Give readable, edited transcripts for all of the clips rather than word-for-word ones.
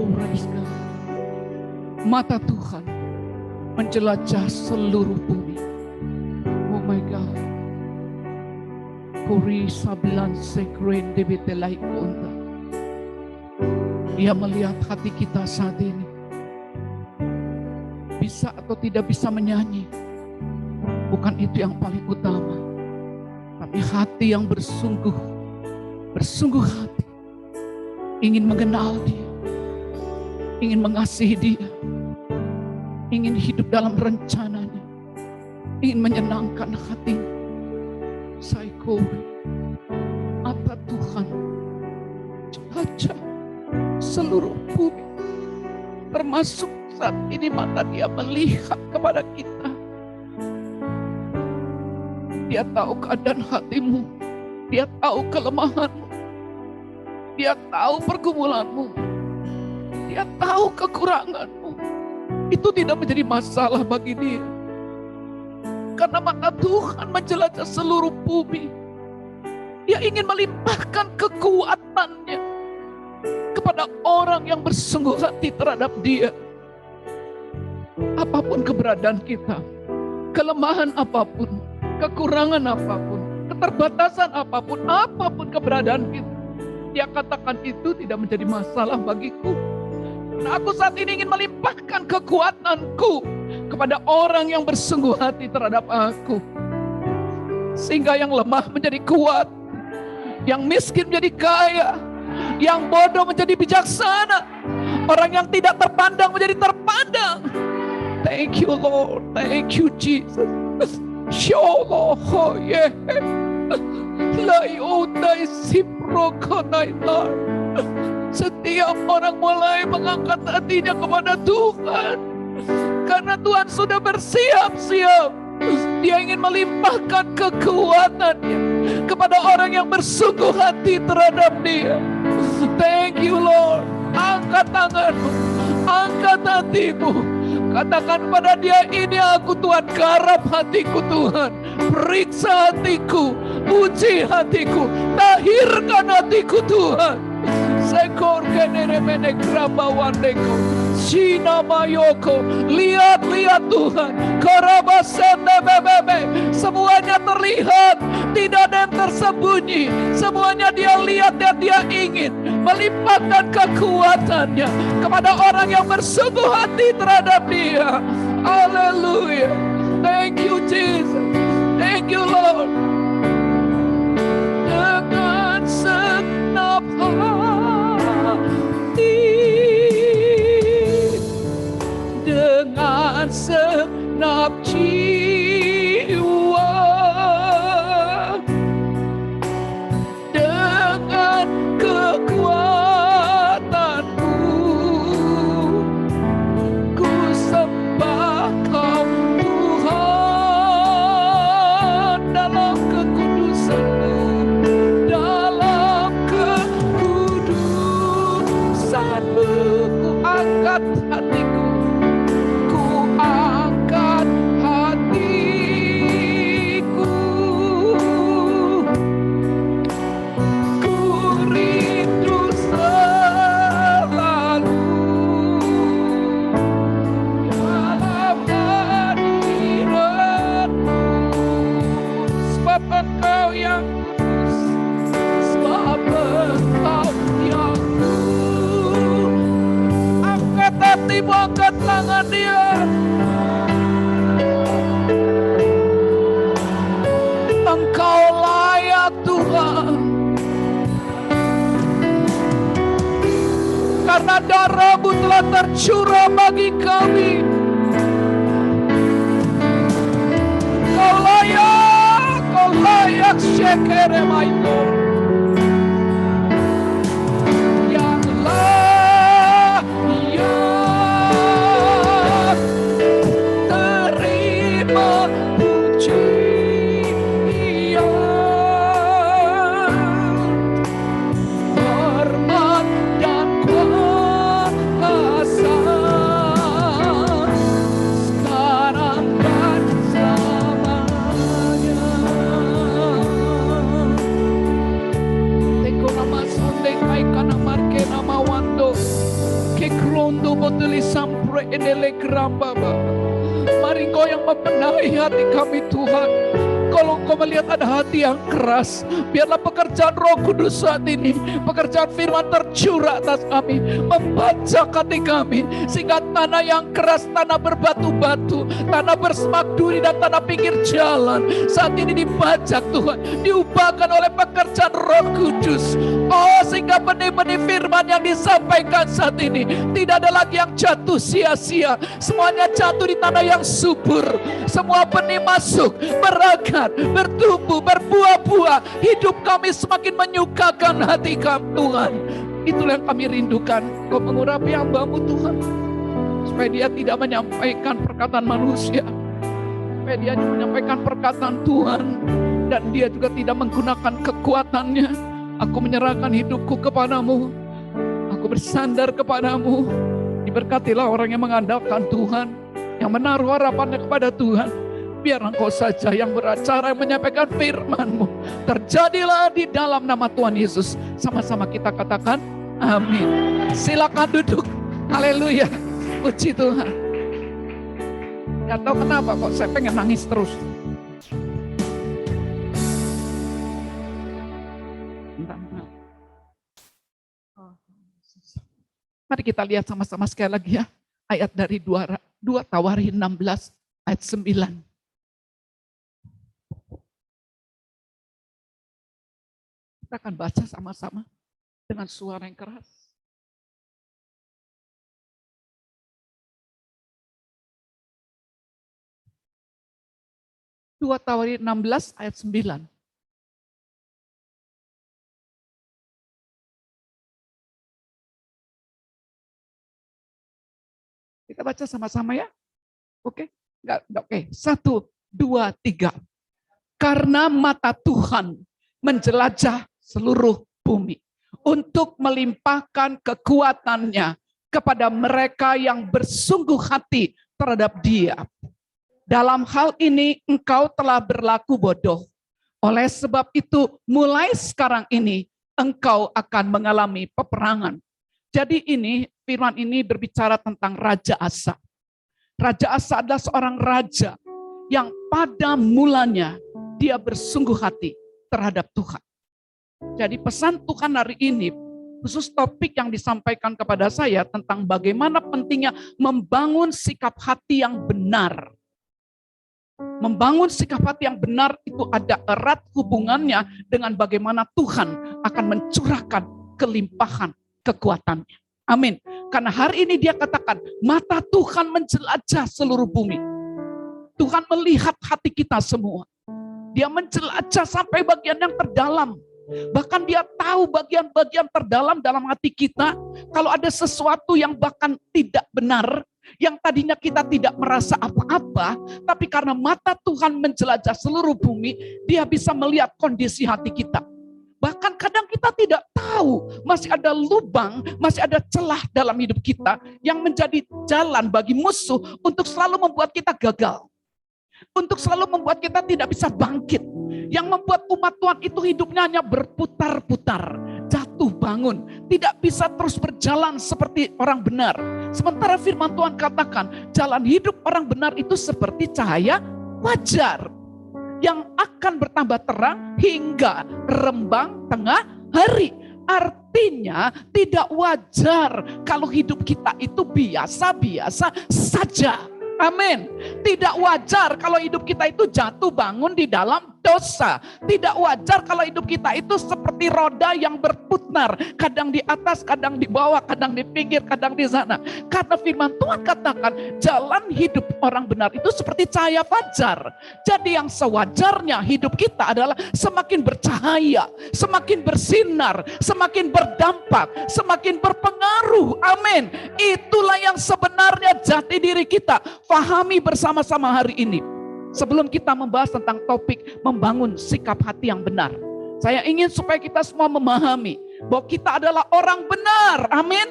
Oh, praise God. Mata Tuhan menjelajah seluruh bumi. Oh my God. Kuri sablan sekren debitelai konta. Dia melihat hati kita saat ini. Bisa atau tidak bisa menyanyi, bukan itu yang paling utama. Tapi hati yang bersungguh hati, ingin mengenal Dia, ingin mengasihi Dia, ingin hidup dalam rencananya, ingin menyenangkan hatinya. Saikori, mata Tuhan jelajah seluruh bumi, termasuk saat ini mata Dia melihat kepada kita. Dia tahu keadaan hatimu, Dia tahu kelemahanmu, Dia tahu pergumulanmu, Dia tahu kekuranganmu. Itu tidak menjadi masalah bagi Dia, karena mata Tuhan menjelajah seluruh bumi. Dia ingin melimpahkan kekuatannya kepada orang yang bersungguh hati terhadap Dia. Apapun keberadaan kita, kelemahan apapun, kekurangan apapun, keterbatasan apapun keberadaan kita, Dia katakan itu tidak menjadi masalah bagiku. Nah, aku saat ini ingin melimpahkan kekuatanku kepada orang yang bersungguh hati terhadap aku, sehingga yang lemah menjadi kuat, yang miskin menjadi kaya, yang bodoh menjadi bijaksana, orang yang tidak terpandang menjadi terpandang. Thank you Lord, thank you Jesus. Show Lord, yeah. Lai utai siprokonai Lord. Setiap orang mulai mengangkat hatinya kepada Tuhan, karena Tuhan sudah bersiap-siap. Dia ingin melimpahkan kekuatannya kepada orang yang bersungguh hati terhadap Dia. Thank you Lord. Angkat tanganmu, angkat hatimu, katakan pada Dia, ini aku Tuhan, garap hatiku Tuhan, periksa hatiku, uji hatiku, tahirkan hatiku Tuhan. Sekor keneremene krabawandeko, Shina mayoko, lihat Tuhan, karabasende bebebe, semuanya terlihat, tidak ada yang tersembunyi, semuanya Dia lihat dan Dia ingin melimpahkan kekuatannya kepada orang yang bersungguh hati terhadap Dia. Haleluya. Thank you Jesus, thank you Lord. Dengan segenap hati, dengan segenap jiwa, dengan kekuatanku, ku sembah Kau Tuhan dalam kekudusan-Mu, dalam kekudusan-Mu. Ku angkat hatiku, angkat tangan Dia. Engkau layak Tuhan, karena darah-Mu telah tercurah bagi kami. Kau layak Shekeremaito. Rondo boteli sampre edele keramba Bapa. Mari Engkau yang membenahi hati kami Tuhan. Kalau Engkau melihat ada hati yang keras, biarlah pekerjaan Roh Kudus saat ini, pekerjaan firman tercurah atas kami, membajak hati kami, sehingga tanah yang keras, tanah berbatu-batu, tanah bersemak duri dan tanah pinggir jalan, saat ini dibajak Tuhan, diubahkan oleh pekerjaan Roh Kudus. Oh, sehingga benih-benih firman yang disampaikan saat ini tidak ada lagi yang jatuh sia-sia, semuanya jatuh di tanah yang subur. Semua benih masuk, berakar, bertumbuh, berbuah-buah. Hidup kami semakin menyukakan hati kami Tuhan. Itulah yang kami rindukan. Kau mengurapi hamba-Mu Tuhan, supaya dia tidak menyampaikan perkataan manusia, supaya dia hanya menyampaikan perkataan Tuhan, dan dia juga tidak menggunakan kekuatannya. Aku menyerahkan hidupku kepadamu, aku bersandar kepadamu. Diberkatilah orang yang mengandalkan Tuhan, yang menaruh harapannya kepada Tuhan. Biar Engkau saja yang beracara, yang menyampaikan firman-Mu. Terjadilah di dalam nama Tuhan Yesus. Sama-sama kita katakan amin. Silakan duduk. Haleluya. Puji Tuhan. Gak tahu kenapa kok saya pengen nangis terus. Mari kita lihat sama-sama sekali lagi ya. Ayat dari 2 Tawarin 16 ayat 9. Kita akan baca sama-sama dengan suara yang keras. Dua Tawarin 16 ayat 9. Kita baca sama-sama ya. Oke? Oke. 1, 2, 3. Karena mata Tuhan menjelajah seluruh bumi untuk melimpahkan kekuatannya kepada mereka yang bersungguh hati terhadap Dia. Dalam hal ini engkau telah berlaku bodoh. Oleh sebab itu mulai sekarang ini engkau akan mengalami peperangan. Jadi ini firman ini berbicara tentang Raja Asa. Raja Asa adalah seorang raja yang pada mulanya dia bersungguh hati terhadap Tuhan. Jadi pesan Tuhan hari ini, khusus topik yang disampaikan kepada saya tentang bagaimana pentingnya membangun sikap hati yang benar. Membangun sikap hati yang benar itu ada erat hubungannya dengan bagaimana Tuhan akan mencurahkan kelimpahan kekuatannya. Amin. Karena hari ini dia katakan, mata Tuhan menjelajah seluruh bumi. Tuhan melihat hati kita semua. Dia menjelajah sampai bagian yang terdalam. Bahkan dia tahu bagian-bagian terdalam dalam hati kita. Kalau ada sesuatu yang bahkan tidak benar, yang tadinya kita tidak merasa apa-apa, tapi karena mata Tuhan menjelajah seluruh bumi, dia bisa melihat kondisi hati kita. Bahkan kadang kita tidak tahu, masih ada lubang, masih ada celah dalam hidup kita yang menjadi jalan bagi musuh untuk selalu membuat kita gagal. Untuk selalu membuat kita tidak bisa bangkit. Yang membuat umat Tuhan itu hidupnya hanya berputar-putar, jatuh bangun, tidak bisa terus berjalan seperti orang benar. Sementara firman Tuhan katakan, jalan hidup orang benar itu seperti cahaya fajar yang akan bertambah terang hingga rembang tengah hari. Artinya tidak wajar kalau hidup kita itu biasa-biasa saja. Amin. Tidak wajar kalau hidup kita itu jatuh bangun di dalam dosa. Tidak wajar kalau hidup kita itu seperti roda yang berputar. Kadang di atas, kadang di bawah, kadang di pinggir, kadang di sana. Karena firman Tuhan katakan jalan hidup orang benar itu seperti cahaya fajar. Jadi yang sewajarnya hidup kita adalah semakin bercahaya, semakin bersinar, semakin berdampak, semakin berpengaruh. Amin. Itulah yang sebenarnya jati diri kita. Fahami bersama-sama hari ini. Sebelum kita membahas tentang topik membangun sikap hati yang benar, saya ingin supaya kita semua memahami bahwa kita adalah orang benar. Amin.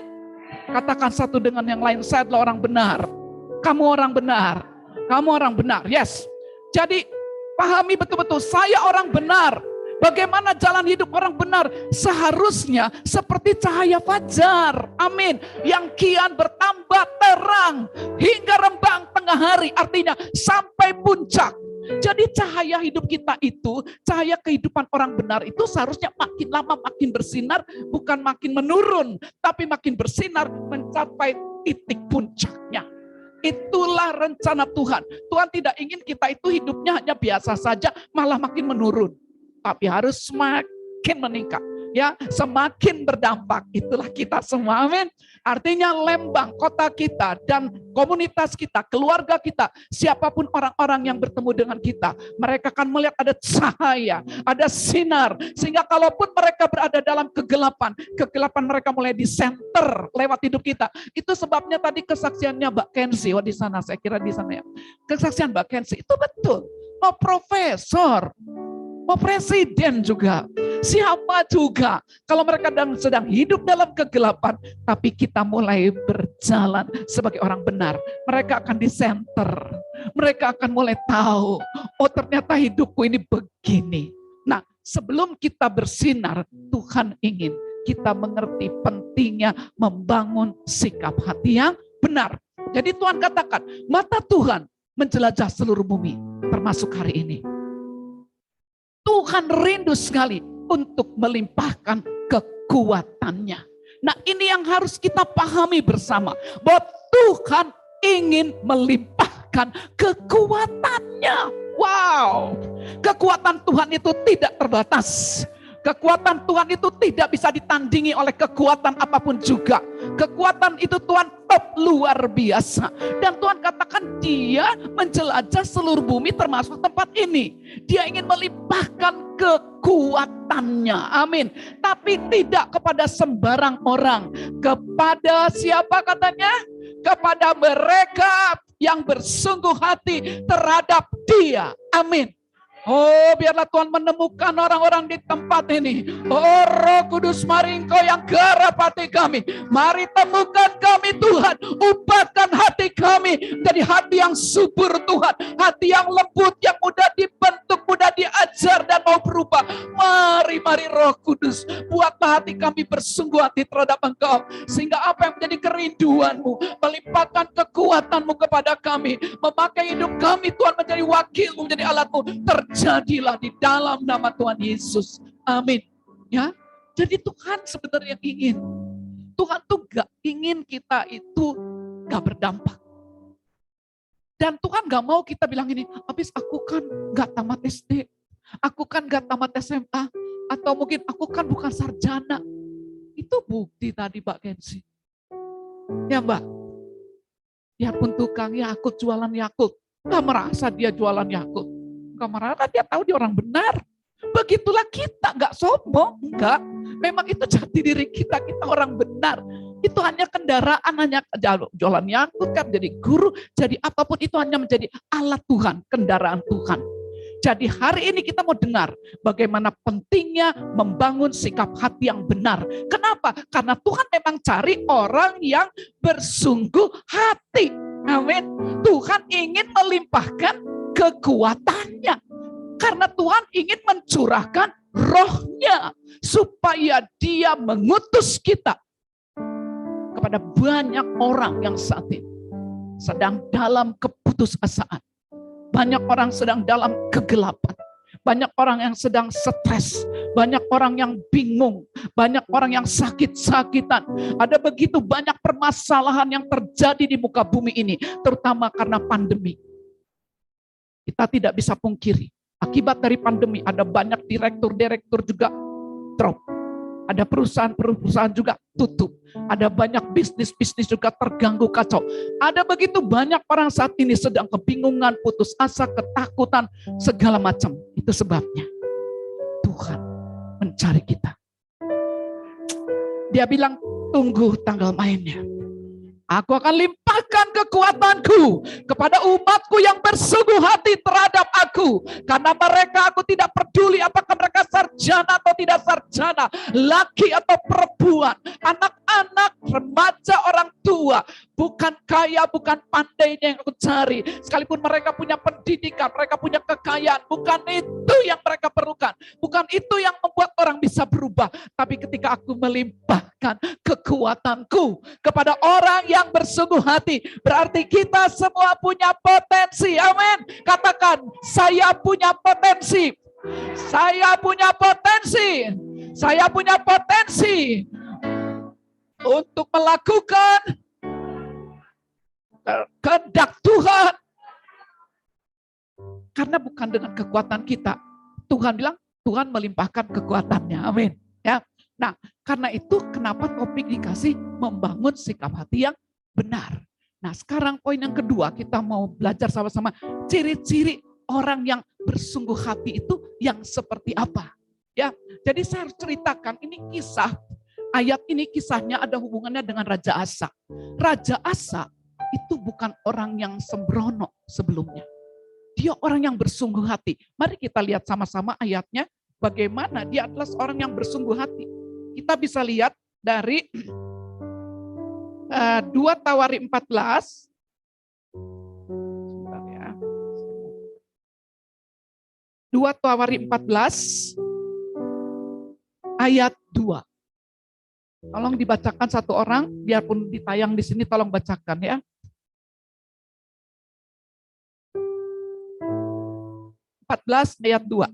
Katakan satu dengan yang lain, saya adalah orang benar. Kamu orang benar. Kamu orang benar. Yes. Jadi pahami betul-betul, saya orang benar. Bagaimana jalan hidup orang benar? Seharusnya seperti cahaya fajar. Amin. Yang kian bertambah terang hingga rembang tengah hari. Artinya sampai puncak. Jadi cahaya hidup kita itu, cahaya kehidupan orang benar itu seharusnya makin lama makin bersinar, bukan makin menurun, tapi makin bersinar mencapai titik puncaknya. Itulah rencana Tuhan. Tuhan tidak ingin kita itu hidupnya hanya biasa saja, malah makin menurun. Tapi harus semakin meningkat. Ya, semakin berdampak. Itulah kita semua, amin. Artinya Lembang, kota kita dan komunitas kita, keluarga kita, siapapun orang-orang yang bertemu dengan kita, mereka akan melihat ada cahaya, ada sinar, sehingga kalaupun mereka berada dalam kegelapan mereka mulai di center lewat hidup kita. Itu sebabnya tadi kesaksiannya Mbak Kensi, di sana, saya kira di sana ya. Kesaksian Mbak Kensi itu betul. Mau profesor, mau presiden juga, siapa juga. Kalau mereka sedang hidup dalam kegelapan, tapi kita mulai berjalan sebagai orang benar, mereka akan di center. Mereka akan mulai tahu, oh ternyata hidupku ini begini. Nah, sebelum kita bersinar, Tuhan ingin kita mengerti pentingnya membangun sikap hati yang benar. Jadi Tuhan katakan, mata Tuhan menjelajah seluruh bumi, termasuk hari ini. Tuhan rindu sekali untuk melimpahkan kekuatannya. Nah, ini yang harus kita pahami bersama, bahwa Tuhan ingin melimpahkan kekuatannya. Wow, kekuatan Tuhan itu tidak terbatas. Kekuatan Tuhan itu tidak bisa ditandingi oleh kekuatan apapun juga. Kekuatan itu Tuhan top luar biasa. Dan Tuhan katakan dia menjelajah seluruh bumi termasuk tempat ini. Dia ingin melimpahkan kekuatannya. Amin. Tapi tidak kepada sembarang orang. Kepada siapa katanya? Kepada mereka yang bersungguh hati terhadap dia. Amin. Oh, biarlah Tuhan menemukan orang-orang di tempat ini. Oh, Roh Kudus, mari Engkau yang garap hati kami. Mari temukan kami Tuhan. Ubahkan hati kami dari hati yang subur Tuhan. Hati yang lembut, yang mudah dibentuk, mudah diajar dan mau berubah. Mari Roh Kudus, buatlah hati kami bersungguh hati terhadap Engkau. Sehingga apa yang menjadi kerinduan-Mu, melimpahkan kekuatan-Mu kepada kami. Memakai hidup kami Tuhan menjadi wakil-Mu, menjadi alat-Mu. Jadilah di dalam nama Tuhan Yesus. Amin. Ya, jadi Tuhan sebenarnya ingin. Tuhan tuh gak ingin kita itu gak berdampak. Dan Tuhan gak mau kita bilang ini, habis aku kan gak tamat SD, aku kan gak tamat SMA, atau mungkin aku kan bukan sarjana. Itu bukti tadi Mbak Kensi. Ya Mbak, biarpun tukang Yakult jualan Yakult, gak merasa dia jualan Yakult. Gak merasa, dia tahu dia orang benar. Begitulah kita, gak sombong, enggak. Memang itu jati diri kita, kita orang benar. Itu hanya kendaraan, hanya jualan Yakult kan, jadi guru, jadi apapun itu hanya menjadi alat Tuhan, kendaraan Tuhan. Jadi hari ini kita mau dengar bagaimana pentingnya membangun sikap hati yang benar. Kenapa? Karena Tuhan memang cari orang yang bersungguh hati. Amin. Tuhan ingin melimpahkan kekuatannya. Karena Tuhan ingin mencurahkan rohnya. Supaya dia mengutus kita kepada banyak orang yang saat ini sedang dalam keputusasaan. Banyak orang sedang dalam kegelapan. Banyak orang yang sedang stres. Banyak orang yang bingung. Banyak orang yang sakit-sakitan. Ada begitu banyak permasalahan yang terjadi di muka bumi ini. Terutama karena pandemi. Kita tidak bisa pungkiri. Akibat dari pandemi ada banyak direktur-direktur juga drop. Ada perusahaan-perusahaan juga tutup. Ada banyak bisnis-bisnis juga terganggu kacau. Ada begitu banyak orang saat ini sedang kebingungan, putus asa, ketakutan, segala macam. Itu sebabnya Tuhan mencari kita. Dia bilang, tunggu tanggal mainnya. Aku akan limpahkan kekuatanku kepada umatku yang bersungguh hati terhadap aku. Karena mereka, aku tidak peduli apakah mereka sarjana atau tidak sarjana, laki atau perempuan, anak-anak, remaja, orang tua. tua, bukan kaya, bukan pandainya yang aku cari. Sekalipun mereka punya pendidikan, mereka punya kekayaan, bukan itu yang mereka perlukan. Bukan itu yang membuat orang bisa berubah. Tapi ketika aku melimpahkan kekuatanku kepada orang yang bersungguh hati, berarti kita semua punya potensi. Amin. Katakan, saya punya potensi. Saya punya potensi. Saya punya potensi untuk melakukan kehendak Tuhan. Karena bukan dengan kekuatan kita. Tuhan bilang, Tuhan melimpahkan kekuatannya. Amin. Ya. Nah, karena itu kenapa topik dikasih membangun sikap hati yang benar. Nah, sekarang poin yang kedua, kita mau belajar sama-sama ciri-ciri orang yang bersungguh hati itu yang seperti apa. Ya, jadi saya harus ceritakan ini kisah. Ayat ini kisahnya ada hubungannya dengan Raja Asa. Raja Asa itu bukan orang yang sembrono sebelumnya. Dia orang yang bersungguh hati. Mari kita lihat sama-sama ayatnya. Bagaimana dia adalah seorang yang bersungguh hati. Kita bisa lihat dari 2 Tawari 14. Sebentar ya. 2 Tawari 14 ayat 2. Tolong dibacakan satu orang, biarpun ditayang di sini tolong bacakan ya. 14 ayat 2.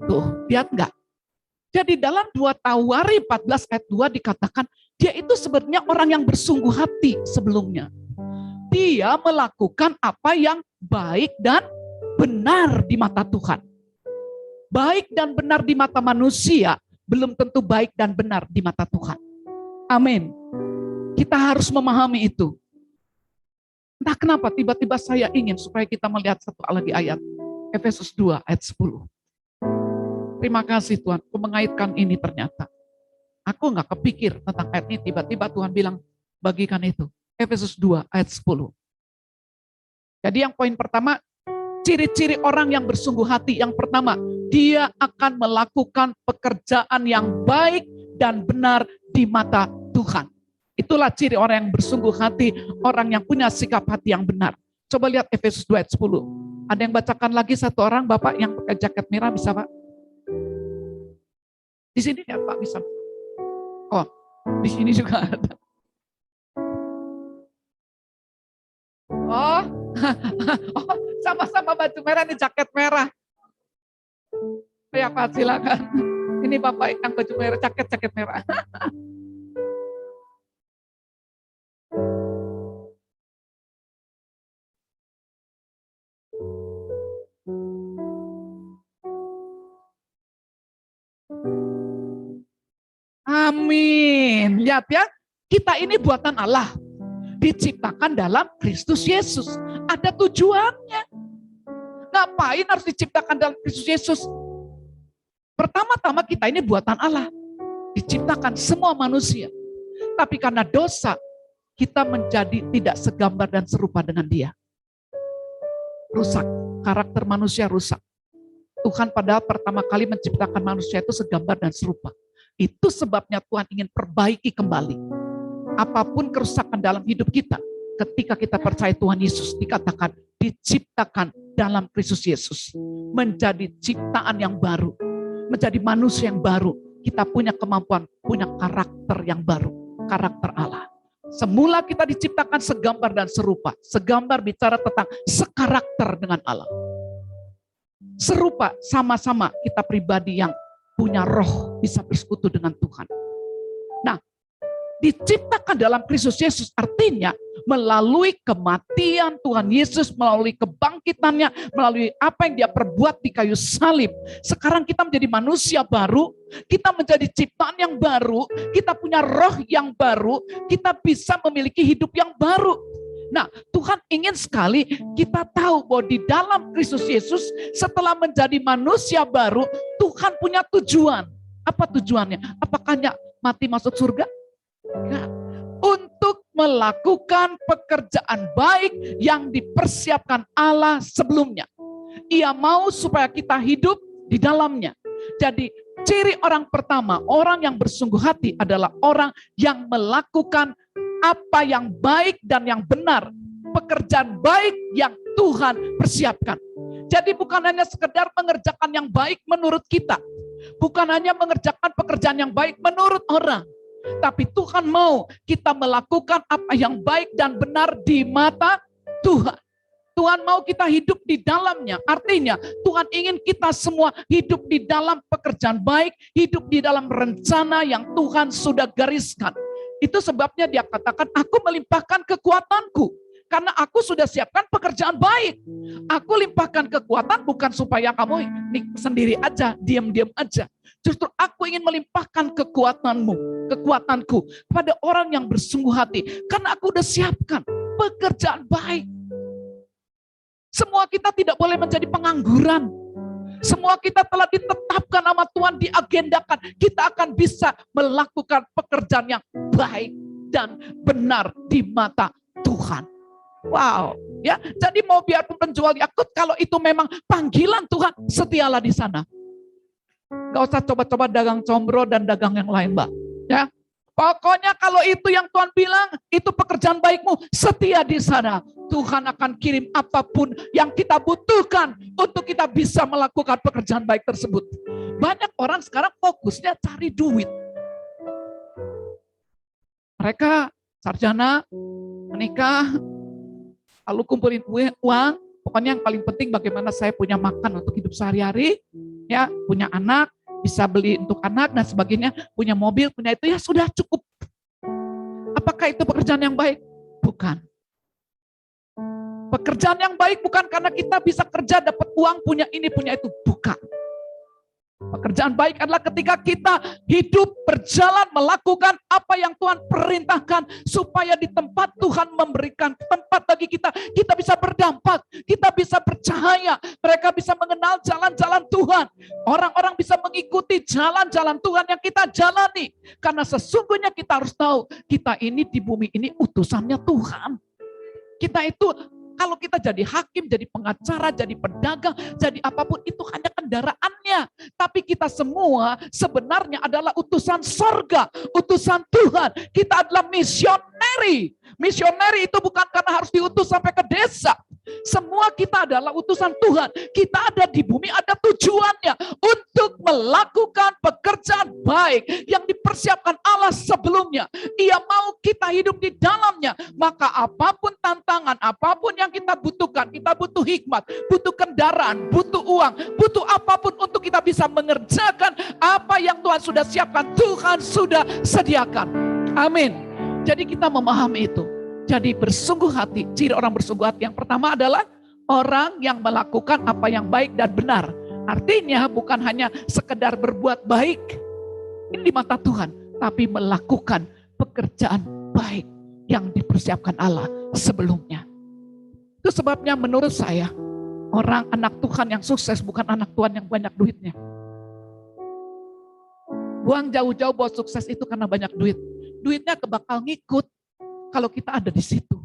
Tuh, lihat enggak? Jadi dalam 2 Tawari 14 ayat 2 dikatakan, dia itu sebenarnya orang yang bersungguh hati sebelumnya. Dia melakukan apa yang baik dan benar di mata Tuhan. Baik dan benar di mata manusia, belum tentu baik dan benar di mata Tuhan. Amin. Kita harus memahami itu. Entah kenapa tiba-tiba saya ingin supaya kita melihat satu lagi ayat. Efesus 2 ayat 10. Terima kasih Tuhan, aku mengaitkan ini ternyata. Aku nggak kepikir tentang ayat ini, tiba-tiba Tuhan bilang, bagikan itu. Efesus 2 ayat 10. Jadi yang poin pertama, ciri-ciri orang yang bersungguh hati. Yang pertama, dia akan melakukan pekerjaan yang baik dan benar di mata Tuhan. Itulah ciri orang yang bersungguh hati, orang yang punya sikap hati yang benar. Coba lihat Efesus 2 ayat 10. Ada yang bacakan lagi satu orang, Bapak yang pakai jaket merah bisa Pak? Di sini ya Pak bisa. Oh, di sini juga ada. Oh, oh, sama-sama baju merah nih, jaket merah. Ya Pak, silakan. Ini Bapak yang baju merah, jaket merah. Amin. Lihat ya, kita ini buatan Allah. Diciptakan dalam Kristus Yesus. Ada tujuannya. Ngapain harus diciptakan dalam Kristus Yesus? Pertama-tama kita ini buatan Allah. Diciptakan semua manusia. Tapi karena dosa, kita menjadi tidak segambar dan serupa dengan Dia. Rusak. Karakter manusia rusak. Tuhan padahal pertama kali menciptakan manusia itu segambar dan serupa. Itu sebabnya Tuhan ingin perbaiki kembali. Apapun kerusakan dalam hidup kita, ketika kita percaya Tuhan Yesus, dikatakan diciptakan dalam Kristus Yesus. Menjadi ciptaan yang baru. Menjadi manusia yang baru. Kita punya kemampuan, punya karakter yang baru. Karakter Allah. Semula kita diciptakan segambar dan serupa. Segambar bicara tentang sekarakter dengan Allah. Serupa, sama-sama kita pribadi yang punya roh, bisa bersekutu dengan Tuhan. Nah, diciptakan dalam Kristus Yesus artinya melalui kematian Tuhan Yesus, melalui kebangkitannya, melalui apa yang Dia perbuat di kayu salib. Sekarang kita menjadi manusia baru, kita menjadi ciptaan yang baru, kita punya roh yang baru, kita bisa memiliki hidup yang baru. Nah, Tuhan ingin sekali kita tahu bahwa di dalam Kristus Yesus setelah menjadi manusia baru, Tuhan punya tujuan. Apa tujuannya? Apakah hanya mati masuk surga? Enggak. Untuk melakukan pekerjaan baik yang dipersiapkan Allah sebelumnya. Ia mau supaya kita hidup di dalamnya. Jadi Ciri orang pertama, orang yang bersungguh hati adalah orang yang melakukan apa yang baik dan yang benar. Pekerjaan baik yang Tuhan persiapkan. Jadi bukan hanya sekedar mengerjakan yang baik menurut kita. Bukan hanya mengerjakan pekerjaan yang baik menurut orang. Tapi Tuhan mau kita melakukan apa yang baik dan benar di mata Tuhan. Tuhan mau kita hidup di dalamnya. Artinya Tuhan ingin kita semua hidup di dalam pekerjaan baik, hidup di dalam rencana yang Tuhan sudah gariskan. Itu sebabnya dia katakan, aku melimpahkan kekuatanku. Karena aku sudah siapkan pekerjaan baik. Aku limpahkan kekuatan bukan supaya kamu sendiri aja, diam-diam aja. Justru aku ingin melimpahkan kekuatanku kepada orang yang bersungguh hati. Karena aku udah siapkan pekerjaan baik. Semua kita tidak boleh menjadi pengangguran. Semua kita telah ditetapkan sama Tuhan, diagendakan. Kita akan bisa melakukan pekerjaan yang baik dan benar di mata Tuhan. Wow, ya. Jadi mau biarpun penjual Yakut, kalau itu memang panggilan Tuhan, setialah di sana. Gak usah coba-coba dagang combro dan dagang yang lain, Mbak. Ya. Pokoknya kalau itu yang Tuhan bilang, itu pekerjaan baikmu, setia di sana. Tuhan akan kirim apapun yang kita butuhkan untuk kita bisa melakukan pekerjaan baik tersebut. Banyak orang sekarang fokusnya cari duit. Mereka sarjana, menikah, lalu kumpulin uang. Pokoknya yang paling penting bagaimana saya punya makan untuk hidup sehari-hari, ya, punya anak, bisa beli untuk anak dan sebagainya, punya mobil, punya itu, ya sudah cukup. Apakah itu pekerjaan yang baik? Bukan. Pekerjaan yang baik bukan karena kita bisa kerja, dapat uang, punya ini, punya itu. Bukan. Pekerjaan baik adalah ketika kita hidup, berjalan, melakukan apa yang Tuhan perintahkan, supaya di tempat Tuhan memberikan tempat bagi kita, kita bisa berdampak, kita bisa bercahaya, mereka bisa mengenal jalan-jalan Tuhan, orang-orang bisa mengikuti jalan-jalan Tuhan yang kita jalani, karena sesungguhnya kita harus tahu, kita ini di bumi ini utusannya Tuhan. Kita itu, kalau kita jadi hakim, jadi pengacara, jadi pedagang, jadi apapun, itu hanya kendaraannya. Tapi kita semua sebenarnya adalah utusan sorga, utusan Tuhan. Kita adalah misioneri. Misioneri itu bukan karena harus diutus sampai ke desa. Semua kita adalah utusan Tuhan. Kita ada di bumi, ada tujuannya untuk melakukan pekerjaan baik yang dipersiapkan Allah sebelumnya. Ia mau kita hidup di dalamnya. Maka apapun tantangan, apapun yang kita butuhkan, kita butuh hikmat, butuh kendaraan, butuh uang, butuh apapun untuk kita bisa mengerjakan apa yang Tuhan sudah siapkan, Tuhan sudah sediakan. Amin. Jadi kita memahami itu. Jadi bersungguh hati, ciri orang bersungguh hati yang pertama adalah orang yang melakukan apa yang baik dan benar. Artinya bukan hanya sekedar berbuat baik, ini di mata Tuhan, tapi melakukan pekerjaan baik yang dipersiapkan Allah sebelumnya. Itu sebabnya menurut saya, orang anak Tuhan yang sukses bukan anak Tuhan yang banyak duitnya. Buang jauh-jauh bahwa sukses itu karena banyak duit. Duitnya bakal ngikut kalau kita ada di situ.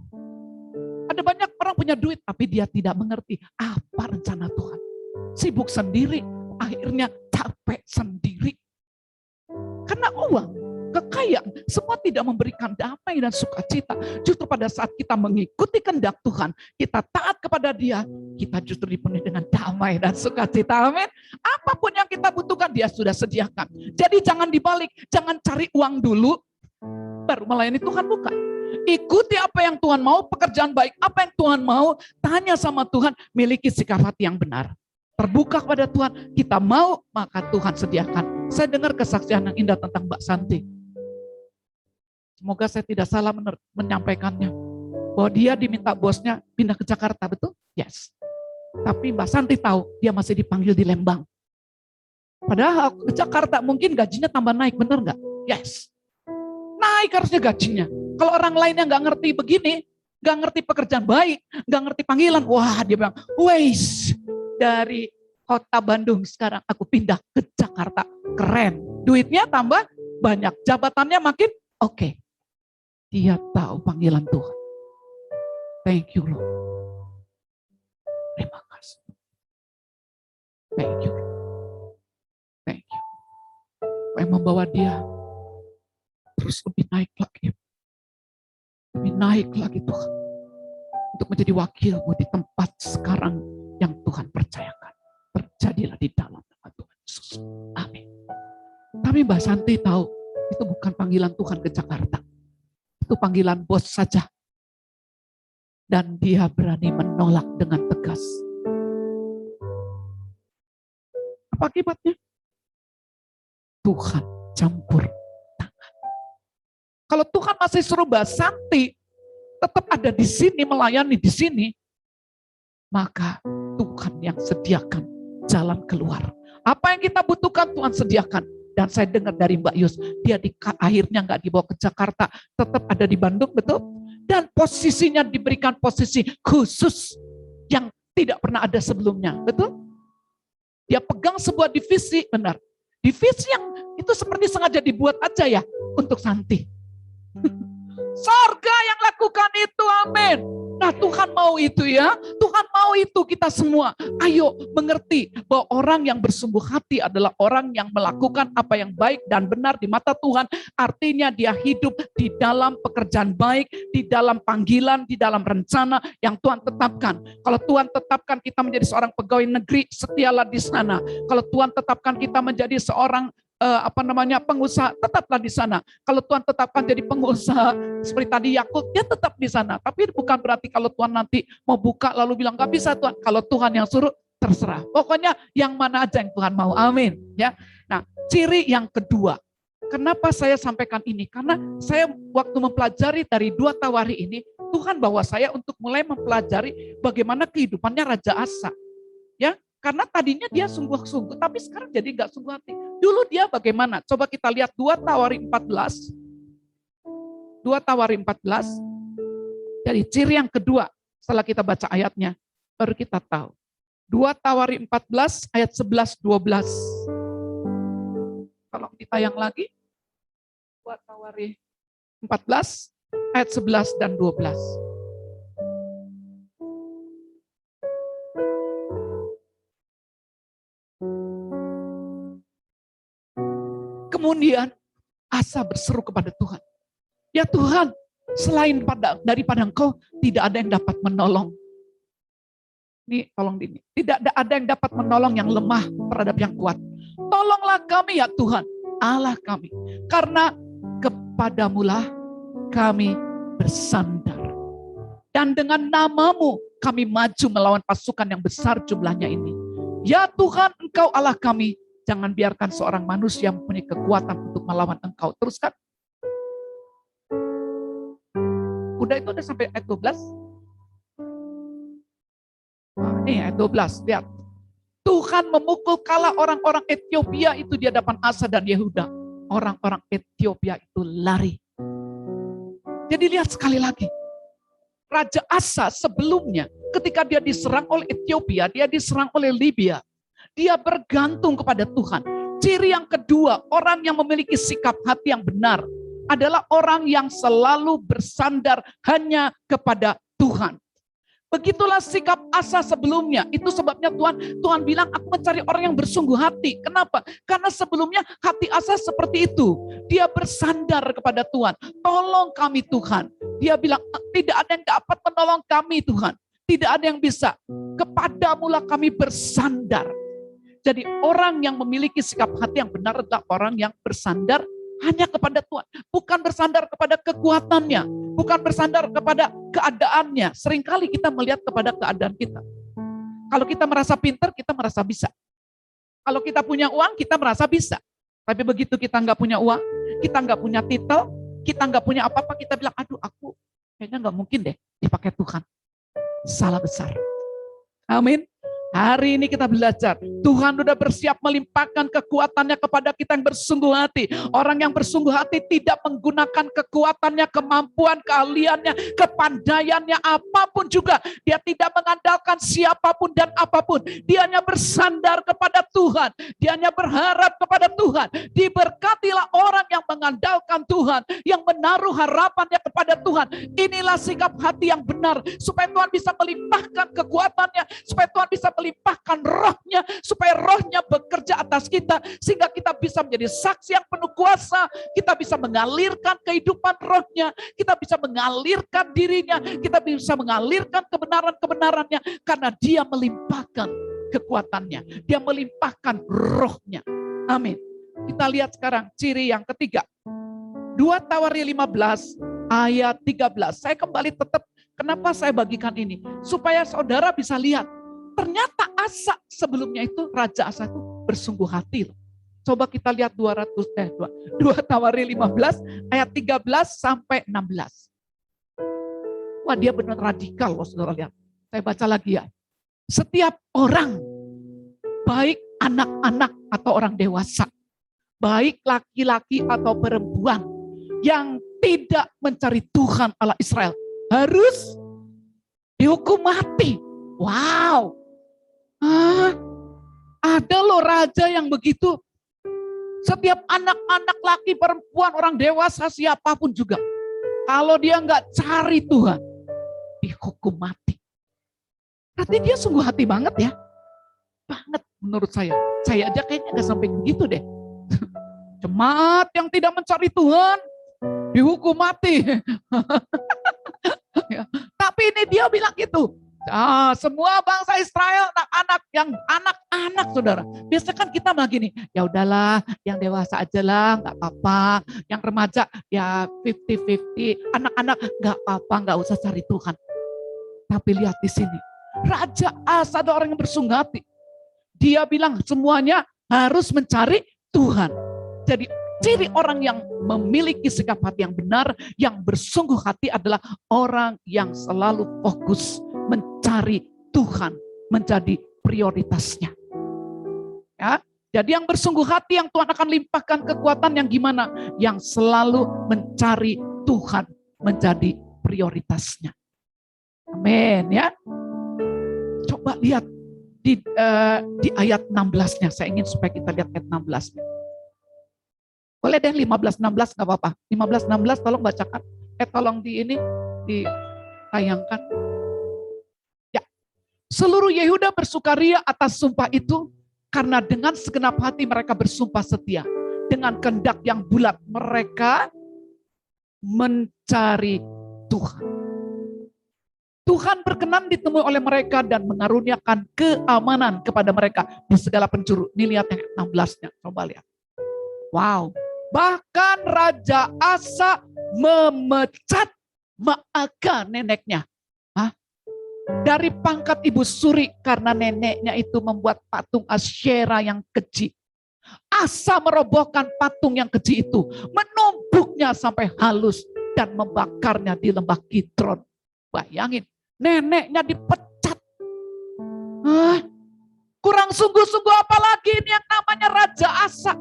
Ada banyak orang punya duit, tapi dia tidak mengerti apa rencana Tuhan. Sibuk sendiri, akhirnya capek sendiri. Karena uang, kekayaan, semua tidak memberikan damai dan sukacita. Justru pada saat kita mengikuti kehendak Tuhan, kita taat kepada Dia, kita justru dipenuhi dengan damai dan sukacita. Amin. Apapun yang kita butuhkan, Dia sudah sediakan. Jadi jangan dibalik, jangan cari uang dulu, baru melayani Tuhan, bukan. Ikuti apa yang Tuhan mau, pekerjaan baik, apa yang Tuhan mau, tanya sama Tuhan, miliki sikap hati yang benar. Terbuka kepada Tuhan, kita mau, maka Tuhan sediakan. Saya dengar kesaksian yang indah tentang Mbak Santi. Semoga saya tidak salah menyampaikannya. Bahwa dia diminta bosnya pindah ke Jakarta, betul? Yes. Tapi Mbak Santi tahu, dia masih dipanggil di Lembang. Padahal ke Jakarta mungkin gajinya tambah naik, benar nggak? Yes. Naik harusnya gajinya. Kalau orang lainnya nggak ngerti begini, nggak ngerti pekerjaan baik, nggak ngerti panggilan, wah dia bilang, wes dari kota Bandung sekarang aku pindah ke Jakarta, keren. Duitnya tambah banyak, jabatannya makin oke. Dia tahu panggilan Tuhan. Thank you Lord. Terima kasih. Thank you. Thank you. yang membawa dia terus lebih naik lagi. Lebih naik lagi Tuhan. Untuk menjadi wakilmu di tempat sekarang yang Tuhan percayakan. Terjadilah di dalam nama Tuhan Yesus. Amin. Tapi Mbak Santi tahu, itu bukan panggilan Tuhan ke Jakarta. Itu panggilan bos saja. Dan dia berani menolak dengan tegas. Apa akibatnya? Tuhan campur tangan. Kalau Tuhan masih suruh Mbak Santi tetap ada di sini, melayani di sini, maka Tuhan yang sediakan jalan keluar. Apa yang kita butuhkan Tuhan sediakan. Dan saya dengar dari Mbak Yus, dia akhirnya nggak dibawa ke Jakarta, tetap ada di Bandung, betul? Dan posisinya diberikan posisi khusus yang tidak pernah ada sebelumnya, betul? Dia pegang sebuah divisi, benar. Divisi yang itu seperti sengaja dibuat aja ya untuk Santi. Sorga yang lakukan itu, amin. Nah Tuhan mau itu ya, Tuhan mau itu kita semua. Ayo mengerti bahwa orang yang bersungguh hati adalah orang yang melakukan apa yang baik dan benar di mata Tuhan. Artinya dia hidup di dalam pekerjaan baik, di dalam panggilan, di dalam rencana yang Tuhan tetapkan. Kalau Tuhan tetapkan kita menjadi seorang pegawai negeri, setialah di sana. Kalau Tuhan tetapkan kita menjadi seorang pengusaha, tetaplah di sana. Kalau Tuhan tetapkan jadi pengusaha seperti tadi Yakub, dia tetap di sana. Tapi bukan berarti kalau Tuhan nanti mau buka lalu bilang gak bisa Tuhan. Kalau Tuhan yang suruh, terserah. Pokoknya yang mana aja yang Tuhan mau. Amin. Ya. Nah, ciri yang kedua. Kenapa saya sampaikan ini? Karena saya waktu mempelajari dari 2 Tawari ini, Tuhan bawa saya untuk mulai mempelajari bagaimana kehidupannya Raja Asa. Ya. Karena tadinya dia sungguh-sungguh, tapi sekarang jadi nggak sungguh hati. Dulu dia bagaimana? Coba kita lihat 2 Tawari 14. 2 Tawari 14. Jadi ciri yang kedua, setelah kita baca ayatnya, baru kita tahu. 2 Tawari 14 ayat 11-12. Tolong ditayang lagi. 2 Tawari 14 ayat 11 dan 12. Kemudian Asa berseru kepada Tuhan. Ya Tuhan, selain daripada Engkau, tidak ada yang dapat menolong. Ini tolong ini. Tidak ada yang dapat menolong yang lemah terhadap yang kuat. Tolonglah kami ya Tuhan, Allah kami. Karena kepadamulah kami bersandar. Dan dengan namamu kami maju melawan pasukan yang besar jumlahnya ini. Ya Tuhan, Engkau Allah kami. Jangan biarkan seorang manusia mempunyai kekuatan untuk melawan Engkau. Teruskan. Udah itu udah sampai ayat 12. Nah, ini ayat 12. Lihat. Tuhan memukul kalah orang-orang Ethiopia itu di hadapan Asa dan Yehuda. Orang-orang Ethiopia itu lari. Jadi lihat sekali lagi. Raja Asa sebelumnya ketika dia diserang oleh Ethiopia, dia diserang oleh Libya. Dia bergantung kepada Tuhan. Ciri yang kedua, orang yang memiliki sikap hati yang benar adalah orang yang selalu bersandar hanya kepada Tuhan. Begitulah sikap Asa sebelumnya. Itu sebabnya Tuhan bilang, aku mencari orang yang bersungguh hati. Kenapa? Karena sebelumnya hati Asa seperti itu. Dia bersandar kepada Tuhan. Tolong kami Tuhan. Dia bilang, tidak ada yang dapat menolong kami Tuhan. Tidak ada yang bisa. Kepadamulah kami bersandar. Jadi orang yang memiliki sikap hati yang benar adalah orang yang bersandar hanya kepada Tuhan. Bukan bersandar kepada kekuatannya. Bukan bersandar kepada keadaannya. Seringkali kita melihat kepada keadaan kita. Kalau kita merasa pintar, kita merasa bisa. Kalau kita punya uang, kita merasa bisa. Tapi begitu kita nggak punya uang, kita nggak punya titel, kita nggak punya apa-apa, kita bilang, aduh aku kayaknya nggak mungkin deh dipakai Tuhan. Salah besar. Amin. Hari ini kita belajar, Tuhan sudah bersiap melimpahkan kekuatannya kepada kita yang bersungguh hati. Orang yang bersungguh hati tidak menggunakan kekuatannya, kemampuan, keahliannya, kepandaiannya, apapun juga. Dia tidak mengandalkan siapapun dan apapun. Dia hanya bersandar kepada Tuhan. Dia hanya berharap kepada Tuhan. Diberkatilah orang yang mengandalkan Tuhan, yang menaruh harapannya kepada Tuhan. Inilah sikap hati yang benar, supaya Tuhan bisa melimpahkan kekuatannya, supaya Tuhan bisa melimpahkan melimpahkan rohnya, supaya rohnya bekerja atas kita, sehingga kita bisa menjadi saksi yang penuh kuasa, kita bisa mengalirkan kehidupan rohnya, kita bisa mengalirkan dirinya, kita bisa mengalirkan kebenaran-kebenarannya, karena dia melimpahkan kekuatannya, dia melimpahkan rohnya. Amin. Kita lihat sekarang ciri yang ketiga. 2 Tawarikh 15 ayat 13. Saya kembali tetap, kenapa saya bagikan ini? Supaya saudara bisa lihat, ternyata Asa sebelumnya itu, Raja Asa itu bersungguh hati. Coba kita lihat 2 Tawarikh 15 ayat 13 sampai 16. Wah, dia benar radikal loh, saudara lihat. Saya baca lagi ya. Setiap orang, baik anak-anak atau orang dewasa, baik laki-laki atau perempuan, yang tidak mencari Tuhan Allah Israel, harus dihukum mati. Wow. Ada loh raja yang begitu. Setiap anak-anak, laki, perempuan, orang dewasa, siapapun juga, kalau dia nggak cari Tuhan, dihukum mati. Berarti dia sungguh hati banget ya. Banget menurut saya. Saya aja kayaknya nggak sampai begitu deh. Jemaat yang tidak mencari Tuhan, dihukum mati. Ya. Tapi ini dia bilang gitu. Semua bangsa Israel, anak-anak, yang anak-anak saudara. Biasanya kan kita malah gini, ya udahlah, yang dewasa aja lah, nggak apa-apa. Yang remaja ya 50-50. Anak-anak nggak apa-apa, nggak usah cari Tuhan. Tapi lihat di sini, Raja Asa ada orang yang bersungguh hati. Dia bilang semuanya harus mencari Tuhan. Jadi ciri orang yang memiliki sikap hati yang benar, yang bersungguh hati adalah orang yang selalu fokus mencari Tuhan, menjadi prioritasnya. Ya, jadi yang bersungguh hati yang Tuhan akan limpahkan kekuatan yang gimana? Yang selalu mencari Tuhan, menjadi prioritasnya. Amin ya. Coba lihat di ayat 16-nya. Saya ingin supaya kita lihat ayat 16-nya. Boleh deh 15-16 gak apa-apa. 15-16 tolong bacakan. Tolong ditayangkan. Ya. Seluruh Yehuda bersukaria atas sumpah itu, karena dengan segenap hati mereka bersumpah setia. Dengan kehendak yang bulat mereka mencari Tuhan. Tuhan berkenan ditemui oleh mereka dan mengaruniakan keamanan kepada mereka di segala penjuru. Ini lihat yang 16-nya. Coba lihat. Wow. Bahkan Raja Asa memecat Maaka neneknya. Dari pangkat ibu suri, karena neneknya itu membuat patung Asyera yang keji. Asa merobohkan patung yang keji itu, menumbuknya sampai halus dan membakarnya di lembah Kidron. Bayangin, neneknya dipecat. Kurang sungguh-sungguh apalagi ini yang namanya Raja Asa.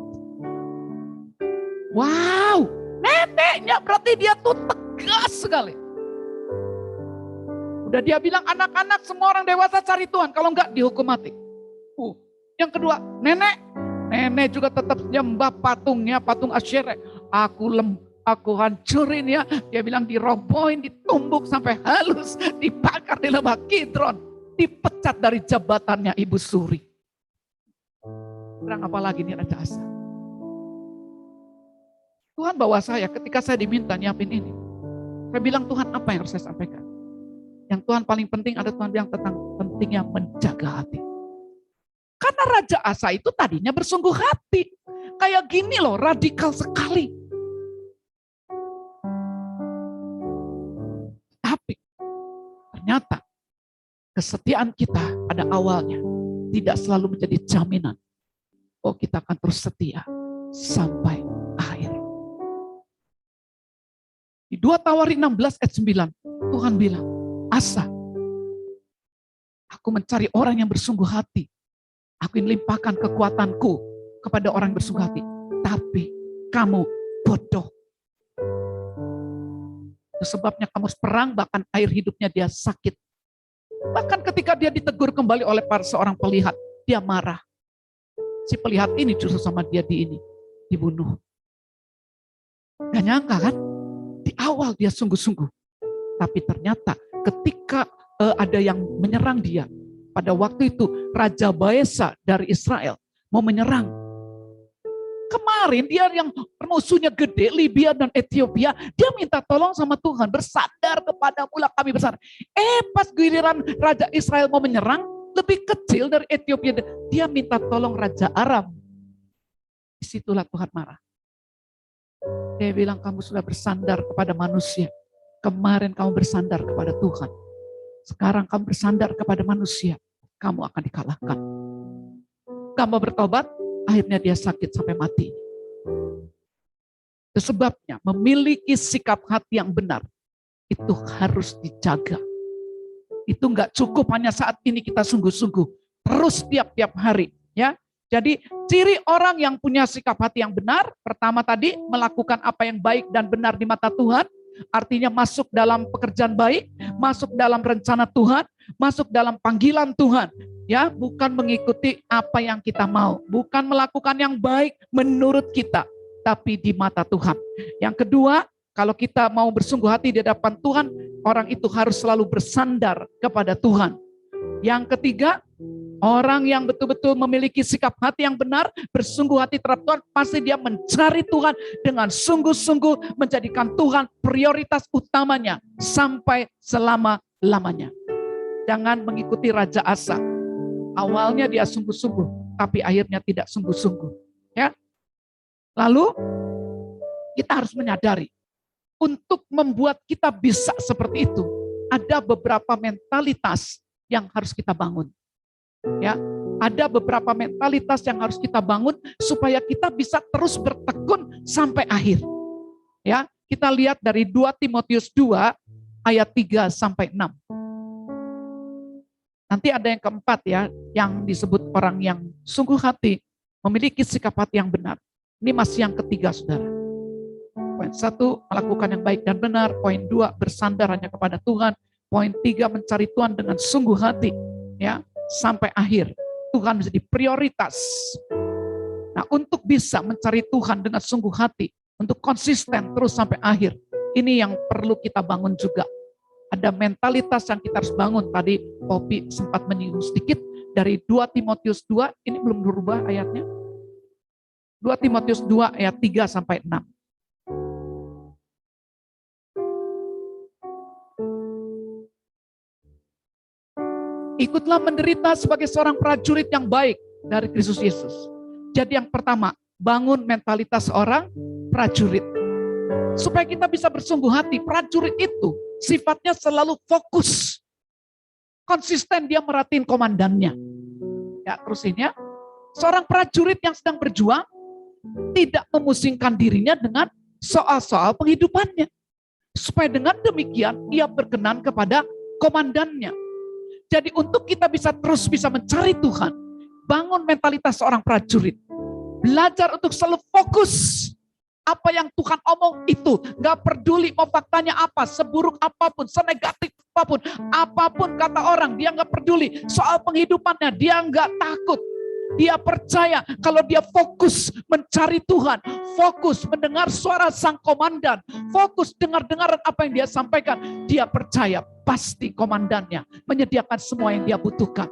Wow, neneknya berarti dia tuh tegas sekali. Udah dia bilang anak-anak semua orang dewasa cari Tuhan, kalau enggak dihukum mati. Yang kedua, nenek juga tetap nyembah patungnya, patung Asyera. Aku hancurin ya. Dia bilang dirobohin, ditumbuk sampai halus, dibakar di lembah Kidron, dipecat dari jabatannya ibu suri. Kurang apa lagi nih Raja Asa? Tuhan bawa saya ketika saya diminta nyiapin ini. Saya bilang, Tuhan apa yang harus saya sampaikan? Yang Tuhan paling penting ada Tuhan bilang tentang pentingnya menjaga hati. Karena Raja Asa itu tadinya bersungguh hati. Kayak gini loh, radikal sekali. Tapi ternyata kesetiaan kita pada awalnya tidak selalu menjadi jaminan. Oh, kita akan terus setia sampai akhir. Di 2 Tawarikh 16 ayat 9, Tuhan bilang, Asa, aku mencari orang yang bersungguh hati. Aku ingin limpahkan kekuatanku kepada orang yang bersungguh hati. Tapi kamu bodoh. Itu sebabnya kamu perang, bahkan air hidupnya dia sakit. Bahkan ketika dia ditegur kembali oleh seorang pelihat, dia marah. Si pelihat ini justru sama dia dibunuh. Gak nyangka kan? Di awal dia sungguh-sungguh. Tapi ternyata ketika ada yang menyerang dia, Pada waktu itu Raja Baesa dari Israel mau menyerang. Kemarin dia yang musuhnya gede, Libya dan Ethiopia, dia minta tolong sama Tuhan, bersandar kepadamu lah kami bersandar. Pas giliran Raja Israel mau menyerang, lebih kecil dari Ethiopia, dia minta tolong Raja Aram. Disitulah Tuhan marah. Dia bilang, kamu sudah bersandar kepada manusia. Kemarin kamu bersandar kepada Tuhan. Sekarang kamu bersandar kepada manusia. Kamu akan dikalahkan. Kamu bertobat, akhirnya dia sakit sampai mati. Itu sebabnya memiliki sikap hati yang benar itu harus dijaga. Itu enggak cukup hanya saat ini kita sungguh-sungguh, terus tiap-tiap hari, ya. Jadi ciri orang yang punya sikap hati yang benar, pertama tadi melakukan apa yang baik dan benar di mata Tuhan, artinya masuk dalam pekerjaan baik, masuk dalam rencana Tuhan, masuk dalam panggilan Tuhan. Ya, bukan mengikuti apa yang kita mau, bukan melakukan yang baik menurut kita, tapi di mata Tuhan. Yang kedua, kalau kita mau bersungguh hati di hadapan Tuhan, orang itu harus selalu bersandar kepada Tuhan. Yang ketiga, orang yang betul-betul memiliki sikap hati yang benar, bersungguh hati terhadap Tuhan, pasti dia mencari Tuhan dengan sungguh-sungguh, menjadikan Tuhan prioritas utamanya sampai selama-lamanya. Jangan mengikuti Raja Asa. Awalnya dia sungguh-sungguh, tapi akhirnya tidak sungguh-sungguh. Ya. Lalu kita harus menyadari, untuk membuat kita bisa seperti itu, ada beberapa mentalitas yang harus kita bangun. Ya, ada beberapa mentalitas yang harus kita bangun supaya kita bisa terus bertekun sampai akhir. Ya, kita lihat dari 2 Timotius 2 ayat 3 sampai 6. Nanti ada yang keempat ya, yang disebut orang yang sungguh hati, memiliki sikap hati yang benar. Ini masih yang ketiga, saudara. Poin 1, melakukan yang baik dan benar. Poin 2, bersandar hanya kepada Tuhan. Poin 3, mencari Tuhan dengan sungguh hati. Ya, sampai akhir. Tuhan menjadi prioritas. Nah, untuk bisa mencari Tuhan dengan sungguh hati, untuk konsisten terus sampai akhir, ini yang perlu kita bangun juga. Ada mentalitas yang kita harus bangun. Tadi Popi sempat menyinggung sedikit dari 2 Timotius 2, ini belum berubah ayatnya. 2 Timotius 2 ayat 3 sampai 6. Ikutlah menderita sebagai seorang prajurit yang baik dari Kristus Yesus. Jadi yang pertama, bangun mentalitas orang prajurit. Supaya kita bisa bersungguh hati, prajurit itu sifatnya selalu fokus. Konsisten dia merhatiin komandannya. Ya, terus ini ya, seorang prajurit yang sedang berjuang tidak memusingkan dirinya dengan soal-soal penghidupannya. Supaya dengan demikian ia berkenan kepada komandannya. Jadi untuk kita bisa terus bisa mencari Tuhan, bangun mentalitas seorang prajurit. Belajar untuk selalu fokus. Apa yang Tuhan omong itu, gak peduli mau faktanya apa, seburuk apapun, senegatif apapun kata orang, dia gak peduli. Soal penghidupannya, dia gak takut. Dia percaya kalau dia fokus mencari Tuhan, fokus mendengar suara sang komandan, fokus dengar-dengar apa yang dia sampaikan, dia percaya pasti komandannya menyediakan semua yang dia butuhkan.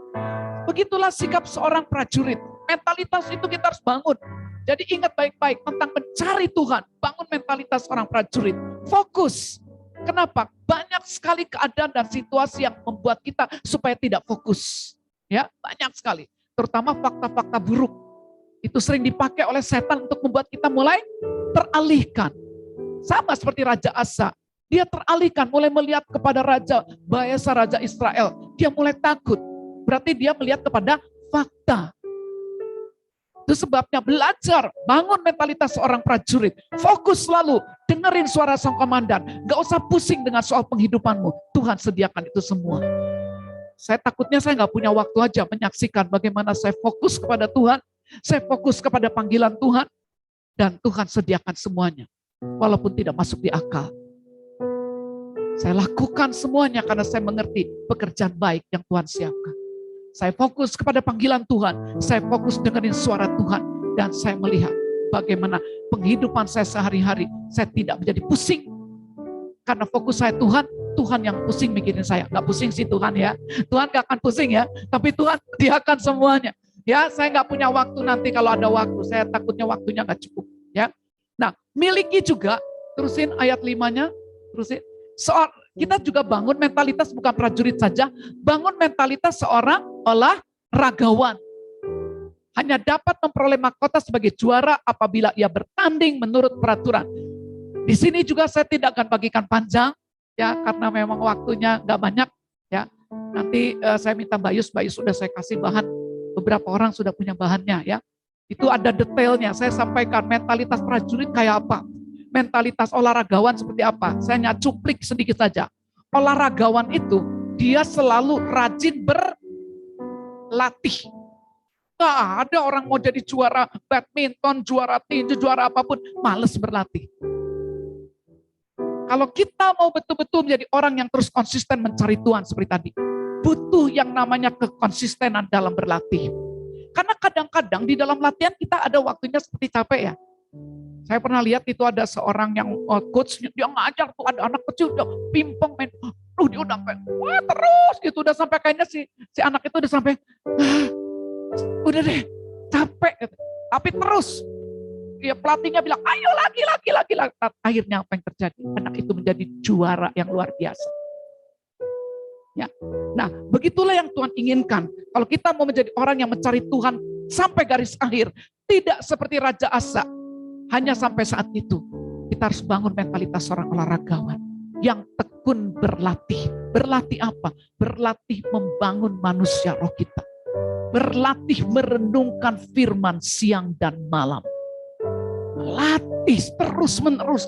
Begitulah sikap seorang prajurit. Mentalitas itu kita harus bangun. Jadi ingat baik-baik tentang mencari Tuhan. Bangun mentalitas orang prajurit. Fokus. Kenapa? Banyak sekali keadaan dan situasi yang membuat kita supaya tidak fokus. Ya, banyak sekali. Terutama fakta-fakta buruk. Itu sering dipakai oleh setan untuk membuat kita mulai teralihkan. Sama seperti Raja Asa. Dia teralihkan, mulai melihat kepada Raja Baesa, Raja Israel. Dia mulai takut. Berarti dia melihat kepada fakta. Itu sebabnya belajar, bangun mentalitas seorang prajurit. Fokus selalu, dengerin suara sang komandan. Gak usah pusing dengan soal penghidupanmu. Tuhan sediakan itu semua. Saya takutnya saya gak punya waktu aja menyaksikan bagaimana saya fokus kepada Tuhan. Saya fokus kepada panggilan Tuhan. Dan Tuhan sediakan semuanya. Walaupun tidak masuk di akal. Saya lakukan semuanya karena saya mengerti pekerjaan baik yang Tuhan siapkan. Saya fokus kepada panggilan Tuhan. Saya fokus dengerin suara Tuhan. Dan saya melihat bagaimana penghidupan saya sehari-hari. Saya tidak menjadi pusing. Karena fokus saya Tuhan, Tuhan yang pusing mikirin saya. Gak pusing sih Tuhan ya. Tuhan gak akan pusing ya. Tapi Tuhan dia akan semuanya. Ya, saya gak punya waktu nanti kalau ada waktu. Saya takutnya waktunya gak cukup. Ya. Nah, miliki juga, terusin ayat 5-nya. Terusin. Kita juga bangun mentalitas bukan prajurit saja. Bangun mentalitas seorang olahragawan. Hanya dapat memperoleh mahkota sebagai juara apabila ia bertanding menurut peraturan. Di sini juga saya tidak akan bagikan panjang, ya karena memang waktunya nggak banyak, ya. Nanti saya minta Mbak Yus sudah saya kasih bahan, beberapa orang sudah punya bahannya, ya. Itu ada detailnya. Saya sampaikan mentalitas prajurit kayak apa, mentalitas olahragawan seperti apa. Saya hanya cuplik sedikit saja. Olahragawan itu dia selalu rajin berlatih. Nggak ada orang mau jadi juara badminton, juara tinju, juara apapun, males berlatih. Kalau kita mau betul-betul menjadi orang yang terus konsisten mencari Tuhan seperti tadi, butuh yang namanya kekonsistenan dalam berlatih. Karena kadang-kadang di dalam latihan kita ada waktunya seperti capek ya. Saya pernah lihat itu ada seorang yang coach, dia ngajar tuh ada anak kecil, dia pimpong main, dia udah sampai, wah terus gitu, udah sampai kayaknya si anak itu udah sampai, udah deh capek, gitu. Tapi terus. Ya, pelatihnya bilang, ayo lagi. Akhirnya apa yang terjadi? Anak itu menjadi juara yang luar biasa. Ya. Nah, begitulah yang Tuhan inginkan. Kalau kita mau menjadi orang yang mencari Tuhan sampai garis akhir, tidak seperti Raja Asa. Hanya sampai saat itu, kita harus bangun mentalitas seorang olahragawan yang tekun berlatih. Berlatih apa? Berlatih membangun manusia roh kita. Berlatih merenungkan firman siang dan malam. Latih terus menerus.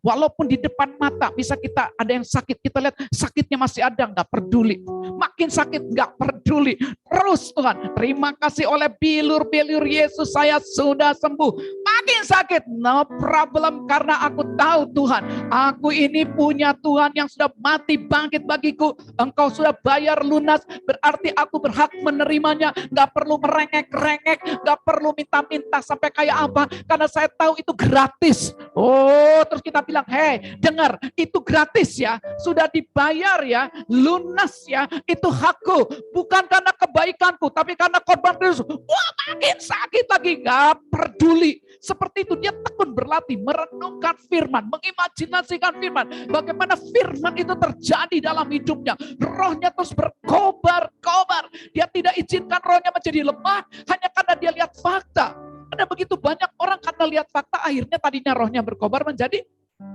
Walaupun di depan mata bisa kita ada yang sakit, kita lihat sakitnya masih ada, nggak peduli. Makin sakit nggak peduli. Terus Tuhan, terima kasih oleh bilur-bilur Yesus saya sudah sembuh. Makin sakit, no problem, karena aku tahu Tuhan, aku ini punya Tuhan yang sudah mati bangkit bagiku. Engkau sudah bayar lunas, berarti aku berhak menerimanya. Nggak perlu merengek-rengek, nggak perlu minta-minta sampai kayak apa, karena saya tahu itu gratis. Oh, terus kita bilang, hei, dengar, itu gratis ya, sudah dibayar ya, lunas ya, itu hakku, bukan karena kebaikanku, tapi karena korban Kristus. Wah, makin sakit lagi, gak peduli. Seperti itu, dia tekun berlatih, merenungkan firman, mengimajinasikan firman, bagaimana firman itu terjadi dalam hidupnya. Rohnya terus berkobar-kobar. Dia tidak izinkan rohnya menjadi lemah, hanya karena dia lihat fakta. Ada begitu banyak orang karena lihat fakta, akhirnya tadinya rohnya berkobar menjadi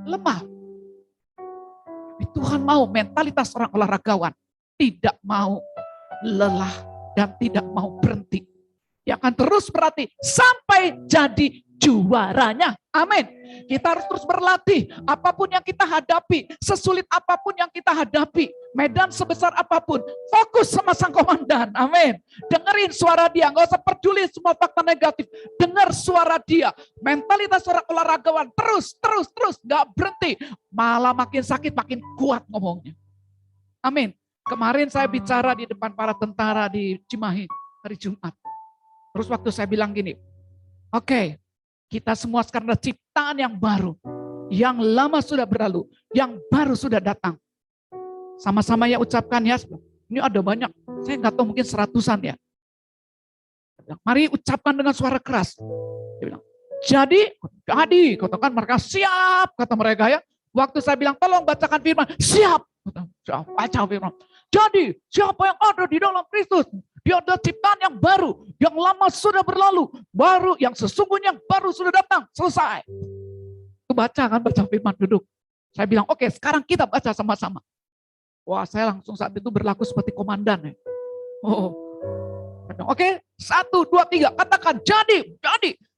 lemah. Tapi Tuhan mau mentalitas orang olahragawan, tidak mau lelah dan tidak mau berhenti. Dia akan terus berlatih sampai jadi juaranya. Amin. Kita harus terus berlatih. Apapun yang kita hadapi, sesulit apapun yang kita hadapi, medan sebesar apapun, fokus sama sang komandan. Amin. Dengerin suara dia, nggak usah peduli semua fakta negatif. Dengar suara dia. Mentalitas orang olahragawan terus, nggak berhenti. Malah makin sakit, makin kuat ngomongnya. Amin. Kemarin saya bicara di depan para tentara di Cimahi hari Jumat. Terus waktu saya bilang gini, oke, kita semua sekarang ada ciptaan yang baru. Yang lama sudah berlalu, yang baru sudah datang. Sama-sama ya ucapkan ya. Ini ada banyak, saya nggak tahu mungkin 100-an ya. Mari ucapkan dengan suara keras. Dia bilang, jadi, katakan mereka siap, kata mereka ya. Waktu saya bilang, tolong bacakan firman, siap. Baca firman. Jadi, siapa yang ada di dalam Kristus? Dia adalah ciptaan yang baru, yang lama sudah berlalu, baru yang sesungguhnya baru sudah datang, selesai. Itu baca firman, duduk. Saya bilang, oke, sekarang kita baca sama-sama. Wah, saya langsung saat itu berlaku seperti komandan ya. Oke, 1, 2, 3, katakan, jadi,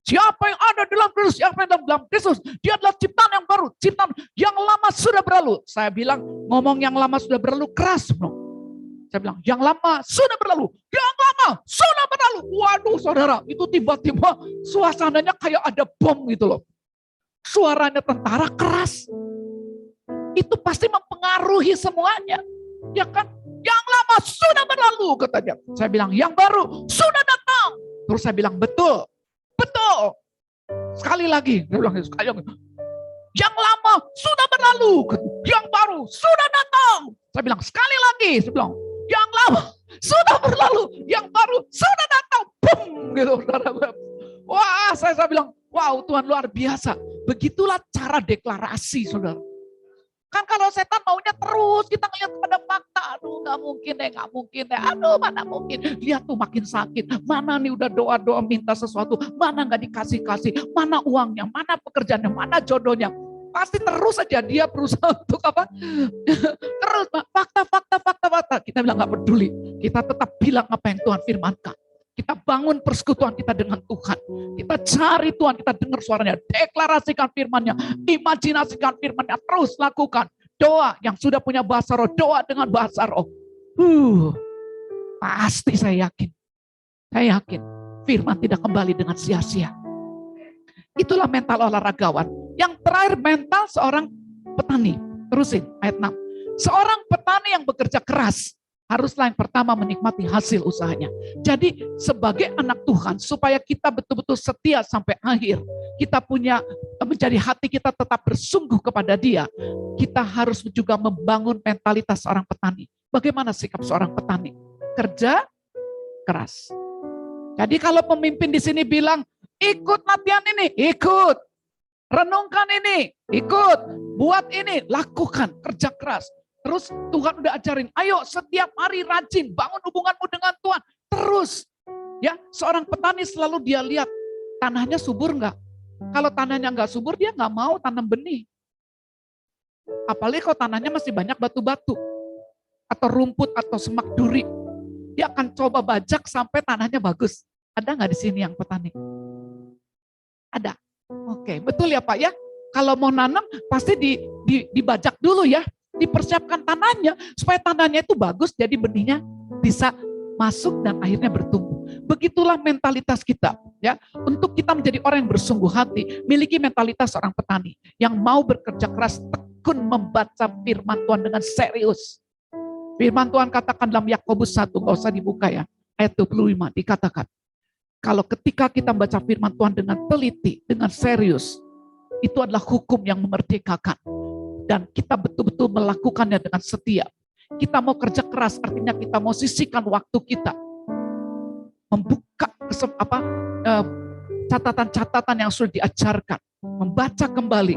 siapa yang ada dalam Kristus, siapa yang ada dalam Kristus, dia adalah ciptaan yang baru, ciptaan yang lama sudah berlalu. Saya bilang, ngomong yang lama sudah berlalu keras, bro. Saya bilang, yang lama sudah berlalu. Yang lama sudah berlalu. Waduh saudara, itu tiba-tiba suasananya kayak ada bom gitu loh. Suaranya tentara keras. Itu pasti mempengaruhi semuanya. Ya kan? Yang lama sudah berlalu katanya. Saya bilang, yang baru sudah datang. Terus saya bilang, betul. Betul. Sekali lagi. Saya bilang, yang lama sudah berlalu. lalu, yang baru sudah datang. Saya bilang sekali lagi, saya bilang yang lama sudah berlalu, yang baru sudah datang. Boom, gitu, saudara. Wah, saya bilang, wow, Tuhan luar biasa. Begitulah cara deklarasi, saudara. Kan kalau setan maunya terus kita ngeliat pada fakta, aduh nggak mungkin deh, aduh mana mungkin, lihat tuh makin sakit, mana nih udah doa-doa minta sesuatu, mana nggak dikasih-kasih, mana uangnya, mana pekerjaannya, mana jodohnya, pasti terus aja dia berusaha untuk apa, terus fakta, kita bilang nggak peduli, kita tetap bilang apa yang Tuhan firmankan. Kita bangun persekutuan kita dengan Tuhan. Kita cari Tuhan, kita dengar suaranya. Deklarasikan firman-Nya. Imajinasikan firman-Nya. Terus lakukan. Doa yang sudah punya bahasa roh. Doa dengan bahasa roh. Pasti saya yakin. Saya yakin. Firman tidak kembali dengan sia-sia. Itulah mental olahragawan. Yang terakhir mental seorang petani. Terusin ayat 6. Seorang petani yang bekerja keras. Haruslah yang pertama menikmati hasil usahanya. Jadi sebagai anak Tuhan, supaya kita betul-betul setia sampai akhir, kita punya menjadi hati kita tetap bersungguh kepada Dia, kita harus juga membangun mentalitas seorang petani. Bagaimana sikap seorang petani? Kerja keras. Jadi kalau pemimpin di sini bilang, ikut latihan ini, ikut. Renungkan ini, ikut. Buat ini, lakukan, kerja keras. Terus Tuhan udah ajarin, ayo setiap hari rajin, bangun hubunganmu dengan Tuhan. Terus, ya seorang petani selalu dia lihat, tanahnya subur nggak? Kalau tanahnya nggak subur, dia nggak mau tanam benih. Apalagi kalau tanahnya masih banyak batu-batu, atau rumput, atau semak duri. Dia akan coba bajak sampai tanahnya bagus. Ada nggak di sini yang petani? Ada. Oke, betul ya Pak ya? Kalau mau nanam, pasti dibajak dulu ya. Dipersiapkan tanahnya supaya tanahnya itu bagus, jadi benihnya bisa masuk dan akhirnya bertumbuh. Begitulah mentalitas kita ya. Untuk kita menjadi orang yang bersungguh hati, miliki mentalitas seorang petani yang mau bekerja keras, tekun membaca firman Tuhan dengan serius. Firman Tuhan katakan dalam Yakobus 1, enggak usah dibuka ya, ayat 25 dikatakan, kalau ketika kita membaca firman Tuhan dengan teliti, dengan serius, itu adalah hukum yang memerdekakan. Dan kita betul-betul melakukannya dengan setia. Kita mau kerja keras, artinya kita mau sisihkan waktu kita. Membuka catatan-catatan yang sudah diajarkan. Membaca kembali.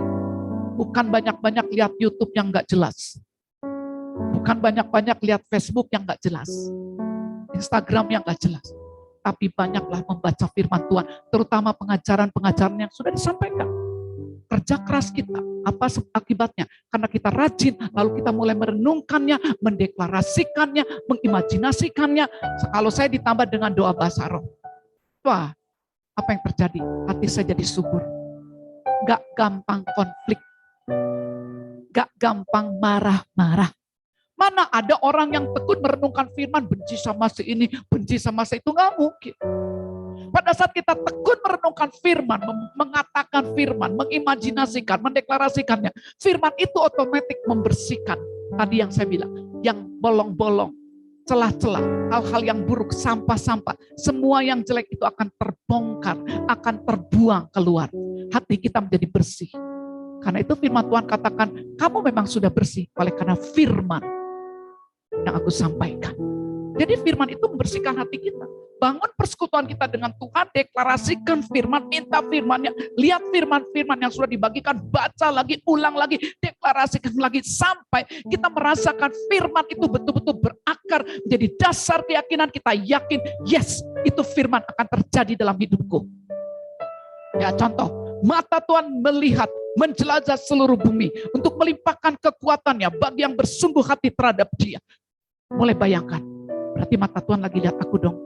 Bukan banyak-banyak lihat YouTube yang nggak jelas. Bukan banyak-banyak lihat Facebook yang nggak jelas. Instagram yang nggak jelas. Tapi banyaklah membaca firman Tuhan. Terutama pengajaran-pengajaran yang sudah disampaikan. Kerja keras kita, apa akibatnya? Karena kita rajin, lalu kita mulai merenungkannya, mendeklarasikannya, mengimajinasikannya. Kalau saya ditambah dengan doa bahasa roh, wah, apa yang terjadi? Hati saya jadi subur. Gak gampang konflik, gak gampang marah-marah. Mana ada orang yang tekun merenungkan firman, benci sama si ini, benci sama si itu, gak mungkin. Pada saat kita tekun merenungkan firman, mengatakan firman, mengimajinasikan, mendeklarasikannya, firman itu otomatis membersihkan. Tadi yang saya bilang, yang bolong-bolong, celah-celah, hal-hal yang buruk, sampah-sampah, semua yang jelek itu akan terbongkar, akan terbuang keluar. Hati kita menjadi bersih. Karena itu firman Tuhan katakan, kamu memang sudah bersih oleh karena firman yang aku sampaikan. Jadi firman itu membersihkan hati kita. Bangun persekutuan kita dengan Tuhan, deklarasikan firman, minta firman-Nya, lihat firman-firman yang sudah dibagikan, baca lagi, ulang lagi, deklarasikan lagi, sampai kita merasakan firman itu betul-betul berakar, menjadi dasar keyakinan kita, yakin, yes, itu firman akan terjadi dalam hidupku. Ya contoh, mata Tuhan melihat, menjelajah seluruh bumi, untuk melimpahkan kekuatannya bagi yang bersungguh hati terhadap Dia. Mulai bayangkan, berarti mata Tuhan lagi lihat aku dong.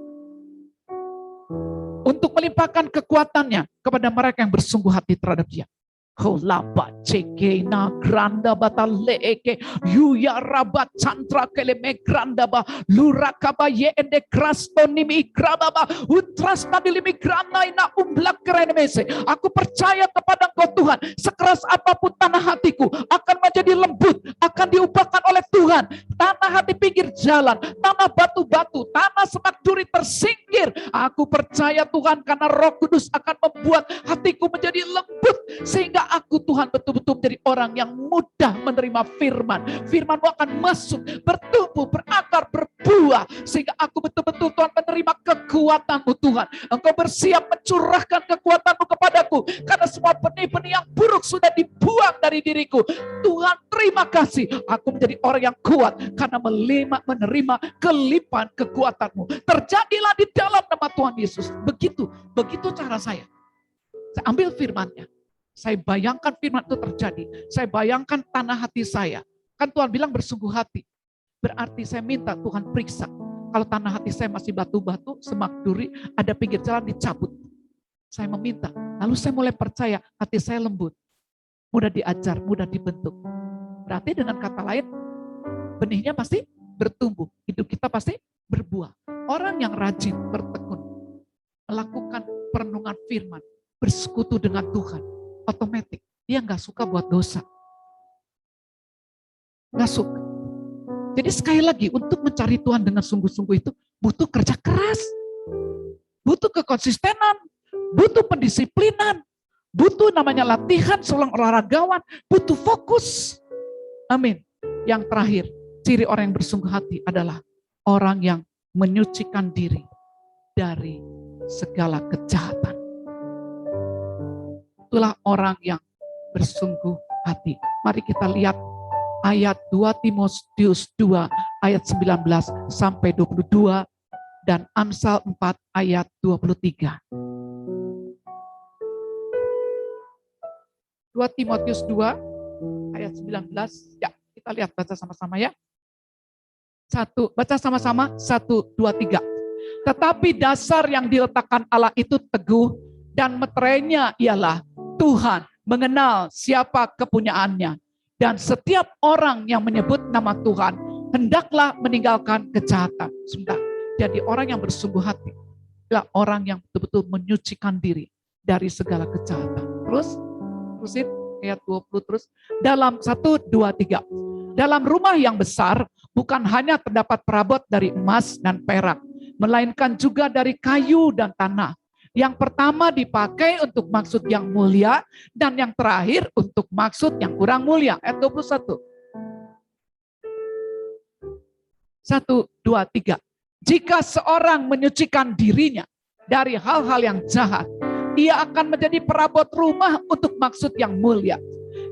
Untuk melimpahkan kekuatannya kepada mereka yang bersungguh hati terhadap Dia. Kolaba ceke na granda bataleke yuya rabat cantra keleme granda ba lurakaba ye ende krasto nimi grababa utras tadilimi granda ina umblak kerenemese. Aku percaya kepada Engkau Tuhan, sekeras apapun tanah hatiku akan menjadi lembut, akan diubahkan oleh Tuhan. Tanah hati pinggir jalan, tanah batu-batu, tanah semak duri tersingkir. Aku percaya Tuhan, karena Roh Kudus akan membuat hatiku menjadi lembut, Sehingga aku Tuhan betul-betul menjadi orang yang mudah menerima firman. Firman-Mu akan masuk, bertumbuh, berakar, berbuah. Sehingga aku betul-betul Tuhan menerima kekuatan-Mu Tuhan. Engkau bersiap mencurahkan kekuatan-Mu kepadaku. Karena semua benih-benih yang buruk sudah dibuang dari diriku. Tuhan terima kasih. Aku menjadi orang yang kuat karena menerima kelimpahan kekuatan-Mu. Terjadilah di dalam nama Tuhan Yesus. Begitu cara saya. Saya ambil firman-Nya. Saya bayangkan firman itu terjadi. Saya bayangkan tanah hati saya. Kan Tuhan bilang bersungguh hati. Berarti saya minta Tuhan periksa. Kalau tanah hati saya masih batu-batu, semak duri, ada pinggir jalan dicabut. Saya meminta. Lalu saya mulai percaya hati saya lembut. Mudah diajar, mudah dibentuk. Berarti dengan kata lain, benihnya pasti bertumbuh. Hidup kita pasti berbuah. Orang yang rajin, bertekun, melakukan perenungan firman, bersekutu dengan Tuhan, otomatis dia nggak suka buat dosa. Nggak suka. Jadi sekali lagi, untuk mencari Tuhan dengan sungguh-sungguh itu butuh kerja keras, butuh kekonsistenan, butuh pendisiplinan, butuh namanya latihan seorang olahragawan, butuh fokus. Amin. Yang terakhir, ciri orang yang bersungguh hati adalah orang yang menyucikan diri dari segala kejahatan. Itulah orang yang bersungguh hati. Mari kita lihat ayat 2 Timotius 2 ayat 19 sampai 22 dan Amsal 4 ayat 23. 2 Timotius 2 ayat 19. Ya, kita lihat baca sama-sama ya. Baca sama-sama 1, 2, 3. Tetapi dasar yang diletakkan Allah itu teguh dan meterainya ialah Tuhan mengenal siapa kepunyaannya. Dan setiap orang yang menyebut nama Tuhan hendaklah meninggalkan kejahatan. Sebentar. Jadi orang yang bersungguh hati adalah orang yang betul-betul menyucikan diri dari segala kejahatan. Terusin ayat 20 terus. Dalam 1, 2, 3. Dalam rumah yang besar bukan hanya terdapat perabot dari emas dan perak, melainkan juga dari kayu dan tanah. Yang pertama dipakai untuk maksud yang mulia, dan yang terakhir untuk maksud yang kurang mulia. Ayat 21. 1, 2, 3. Jika seorang menyucikan dirinya dari hal-hal yang jahat, ia akan menjadi perabot rumah untuk maksud yang mulia.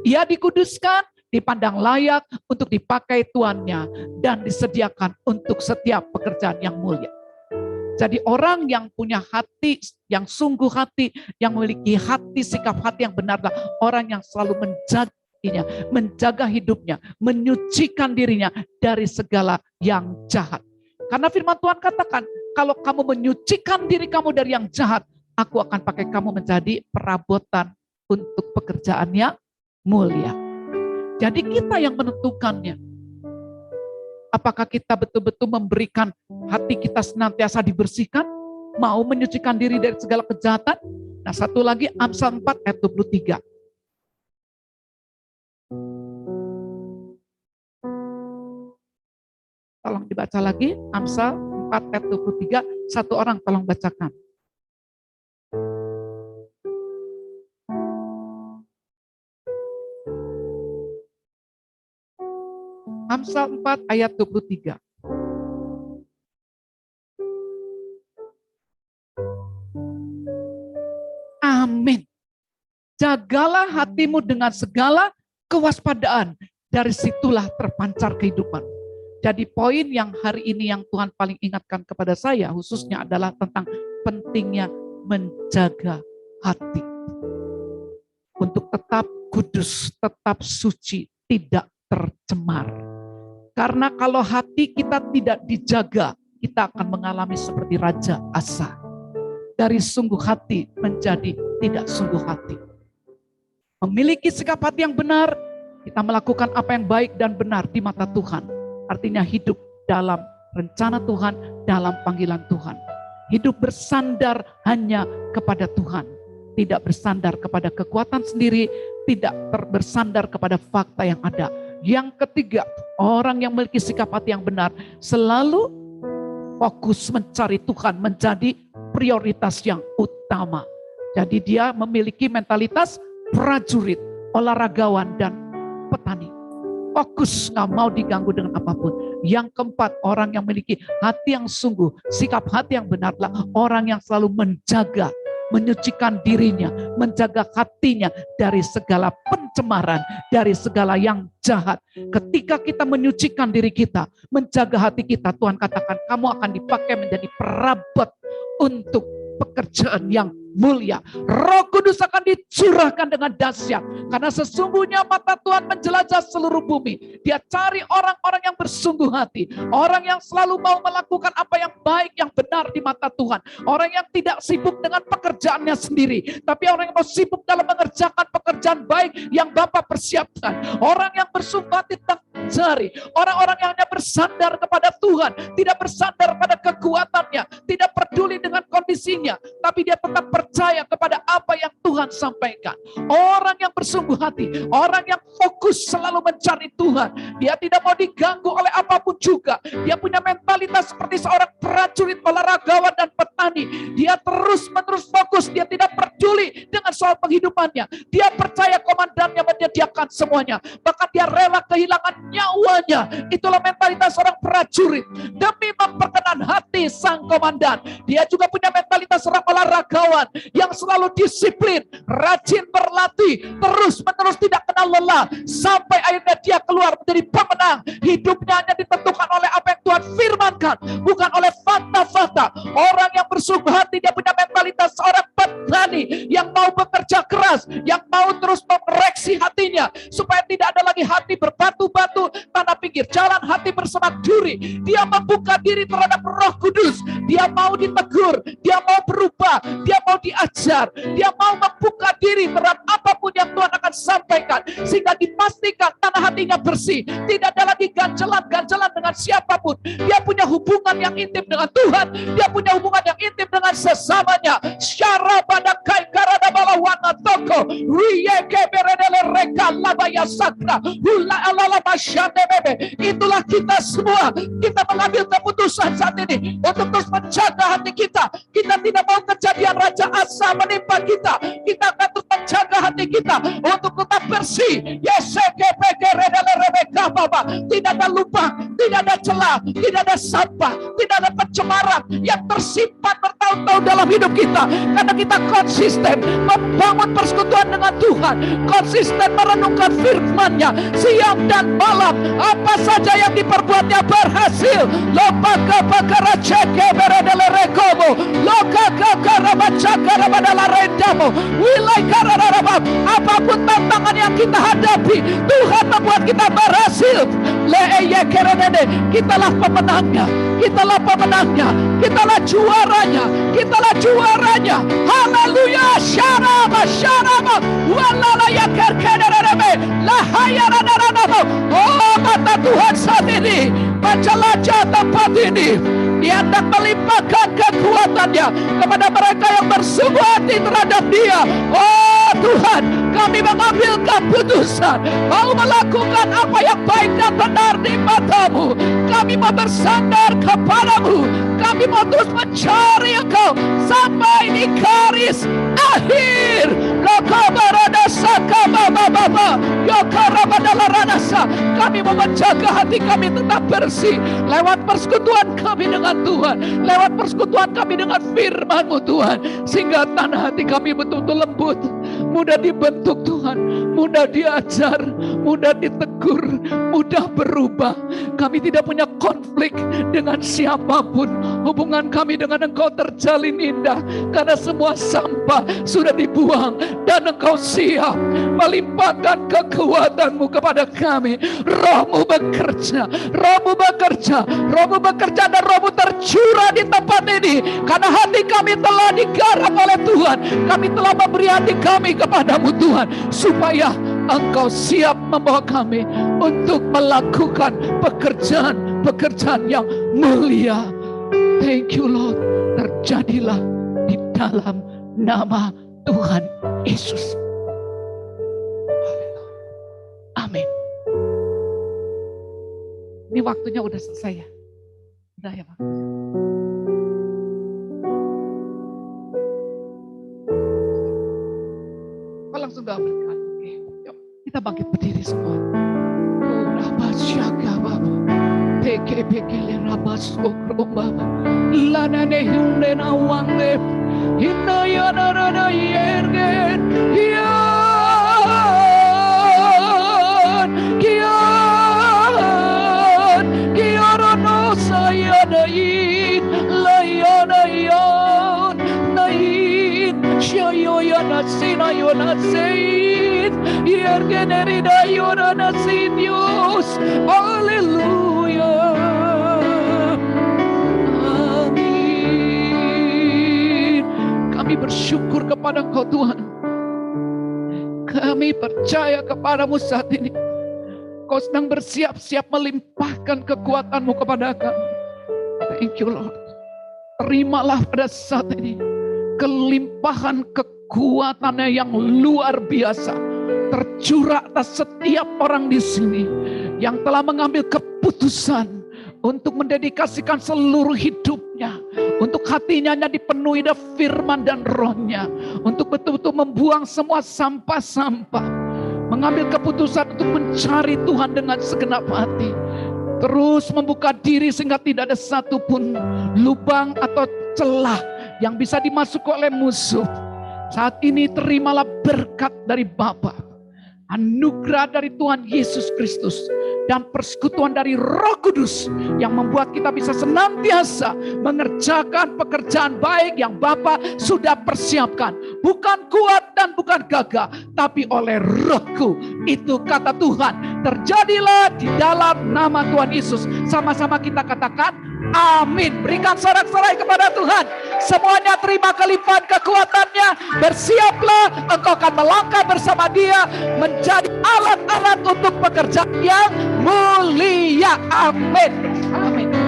Ia dikuduskan, dipandang layak untuk dipakai tuannya, dan disediakan untuk setiap pekerjaan yang mulia. Jadi orang yang punya hati, yang sungguh hati, yang memiliki hati, sikap hati yang benar adalah orang yang selalu menjaga hidupnya, menyucikan dirinya dari segala yang jahat. Karena firman Tuhan katakan, kalau kamu menyucikan diri kamu dari yang jahat, aku akan pakai kamu menjadi perabotan untuk pekerjaan yang mulia. Jadi kita yang menentukannya. Apakah kita betul-betul memberikan hati kita senantiasa dibersihkan? Mau menyucikan diri dari segala kejahatan? Nah, satu lagi Amsal 4 ayat 23. Tolong dibaca lagi Amsal 4 ayat 23. Satu orang tolong bacakan. Amsal 4 ayat 23. Amin. Jagalah hatimu dengan segala kewaspadaan. Dari situlah terpancar kehidupan. Jadi poin yang hari ini yang Tuhan paling ingatkan kepada saya khususnya adalah tentang pentingnya menjaga hati. Untuk tetap kudus, tetap suci, tidak tercemar. Karena kalau hati kita tidak dijaga, kita akan mengalami seperti Raja Asa. Dari sungguh hati menjadi tidak sungguh hati. Memiliki sikap hati yang benar, kita melakukan apa yang baik dan benar di mata Tuhan. Artinya hidup dalam rencana Tuhan, dalam panggilan Tuhan. Hidup bersandar hanya kepada Tuhan. Tidak bersandar kepada kekuatan sendiri, tidak bersandar kepada fakta yang ada. Yang ketiga, orang yang memiliki sikap hati yang benar selalu fokus mencari Tuhan menjadi prioritas yang utama. Jadi dia memiliki mentalitas prajurit, olahragawan, dan petani. Fokus, nggak mau diganggu dengan apapun. Yang keempat, orang yang memiliki hati yang sungguh, sikap hati yang benar adalah orang yang selalu menjaga, menyucikan dirinya, menjaga hatinya dari segala pencemaran, dari segala yang jahat. Ketika kita menyucikan diri kita, menjaga hati kita, Tuhan katakan kamu akan dipakai menjadi perabot untuk pekerjaan yang mulia. Roh Kudus akan dicurahkan dengan dahsyat, karena sesungguhnya mata Tuhan menjelajah seluruh bumi. Dia cari orang-orang yang bersungguh hati, orang yang selalu mau melakukan apa yang baik, yang benar di mata Tuhan, orang yang tidak sibuk dengan pekerjaannya sendiri, tapi orang yang mau sibuk dalam mengerjakan pekerjaan baik yang Bapa persiapkan, orang yang bersungguh hati tentang cari, orang-orang yang hanya bersandar kepada Tuhan, tidak bersandar pada kekuatannya, tidak peduli dengan kondisinya, tapi dia tetap percaya kepada apa yang Tuhan sampaikan. Orang yang bersungguh hati, orang yang fokus selalu mencari Tuhan, dia tidak mau diganggu oleh apapun juga. Dia punya mentalitas seperti seorang prajurit, olahragawan, dan petani. Dia terus-menerus fokus, dia tidak peduli dengan soal penghidupannya. Dia percaya komandannya menyediakan semuanya, bahkan dia rela kehilangan nyawanya. Itulah mentalitas seorang prajurit demi memperkenan hati sang komandan. Dia juga punya mentalitas seorang olahragawan yang selalu disiplin, rajin berlatih, terus-menerus tidak kenal lelah, sampai akhirnya dia keluar menjadi pemenang. Hidupnya hanya ditentukan oleh apa yang Tuhan firmankan, bukan oleh fakta-fakta. Orang yang bersungguh hati, dia punya mentalitas seorang petani yang mau bekerja keras, yang mau terus mengoreksi hatinya, supaya tidak ada lagi hati berbatu-batu, tanah pinggir jalan, hati bersemak duri. Dia membuka diri terhadap Roh Kudus. Dia mau ditegur, dia mau berubah, dia mau diajar, dia mau membuka diri terhadap apapun yang Tuhan akan sampaikan, sehingga dipastikan tanah hatinya bersih, tidak ada lagi ganjelan-ganjelan dengan siapapun. Dia punya hubungan yang intim dengan Tuhan, dia punya hubungan yang intim dengan sesamanya. Syara pada kai karada balawana toko riyeke beredele reka labaya sakra hula alala masyande bebe. Itulah kita semua. Kita mengambil keputusan saat ini untuk terus menjaga hati kita. Kita tidak mau kejadian Raja Asa menimpa kita. Kita akan terus menjaga hati kita untuk tetap bersih. Tidak ada lubang, tidak ada celah, tidak ada sampah, tidak ada pencemaran yang tersimpan bertahun-tahun dalam hidup kita. Karena kita konsisten membangun persekutuan dengan Tuhan, konsisten merenungkan firman-Nya siang dan malam. Apa saja yang diperbuatnya berhasil. Apapun tantangan yang kita hadapi, Tuhan membuat kita berhasil. Kitalah pemenangnya, kitalah pemenangnya, kitalah juaranya, kitalah juaranya. Haleluya. Syarama syarama walala yakerkenerebe lahayaranarabo. Oh, mata Tuhan saat ini menjelajah tempat ini. Dia hendak melimpahkan kekuatannya kepada mereka yang bersungguh hati terhadap Dia. Oh Tuhan, kami mengambil keputusan mau melakukan apa yang baik dan benar di mata-Mu. Kami mau bersandar kepadamu. Kami mau terus mencari Engkau sampai di garis akhir. Kami mau menjaga hati kami tetap bersih lewat persekutuan kami dengan Tuhan, lewat persekutuan kami dengan firman-Mu Tuhan, sehingga tanah hati kami betul-betul lembut, mudah dibentuk Tuhan, mudah diajar, mudah ditegur, mudah berubah. Kami tidak punya konflik dengan siapapun. Hubungan kami dengan Engkau terjalin indah, karena semua sampah sudah dibuang dan Engkau siap melimpahkan kekuatan-Mu kepada kami. Roh-Mu bekerja, Roh-Mu bekerja, Roh-Mu bekerja, dan Roh-Mu tercurah di tempat ini. Karena hati kami telah digarap oleh Tuhan. Kami telah memberi hati kami kepadamu Tuhan, supaya Engkau siap membawa kami untuk melakukan pekerjaan yang mulia. Thank you Lord. Terjadilah di dalam nama Tuhan Yesus. Amin. Ini waktunya udah selesai ya? Udah ya Pak? Kau langsung semoga berkat. Oke, yuk kita bangkit berdiri semua. Rabasyaga Baba, peke rabas okro Baba, lana ne hunde na wange, hinna yana na yergen, kian no saya nain, layana yan, nain, shayo yana sina yana sein, yergen erida yana sein Dios, haleluya, amin. Kami bersyukur kepada Engkau Tuhan. Kami percaya kepadamu saat ini. Kau sedang bersiap-siap melimpahkan kekuatan-Mu kepada kami. Thank you Lord. Terimalah pada saat ini kelimpahan kekuatannya yang luar biasa tercurah atas setiap orang di sini yang telah mengambil keputusan untuk mendedikasikan seluruh hidupnya, untuk hatinya dipenuhi dengan firman dan rohnya, untuk betul-betul membuang semua sampah-sampah, mengambil keputusan untuk mencari Tuhan dengan segenap hati, terus membuka diri sehingga tidak ada satupun lubang atau celah yang bisa dimasuki oleh musuh. Saat ini terimalah berkat dari Bapa, anugerah dari Tuhan Yesus Kristus, dan persekutuan dari Roh Kudus yang membuat kita bisa senantiasa mengerjakan pekerjaan baik yang Bapa sudah persiapkan. Bukan kuat dan bukan gagah, tapi oleh Rohku. Itu kata Tuhan. Terjadilah di dalam nama Tuhan Yesus. Sama-sama kita katakan amin. Berikan sorak-sorai kepada Tuhan. Semuanya terima kelimpahan kekuatannya. Bersiaplah, engkau akan melangkah bersama Dia menjadi alat-alat untuk pekerjaan yang mulia. Amin. Amin.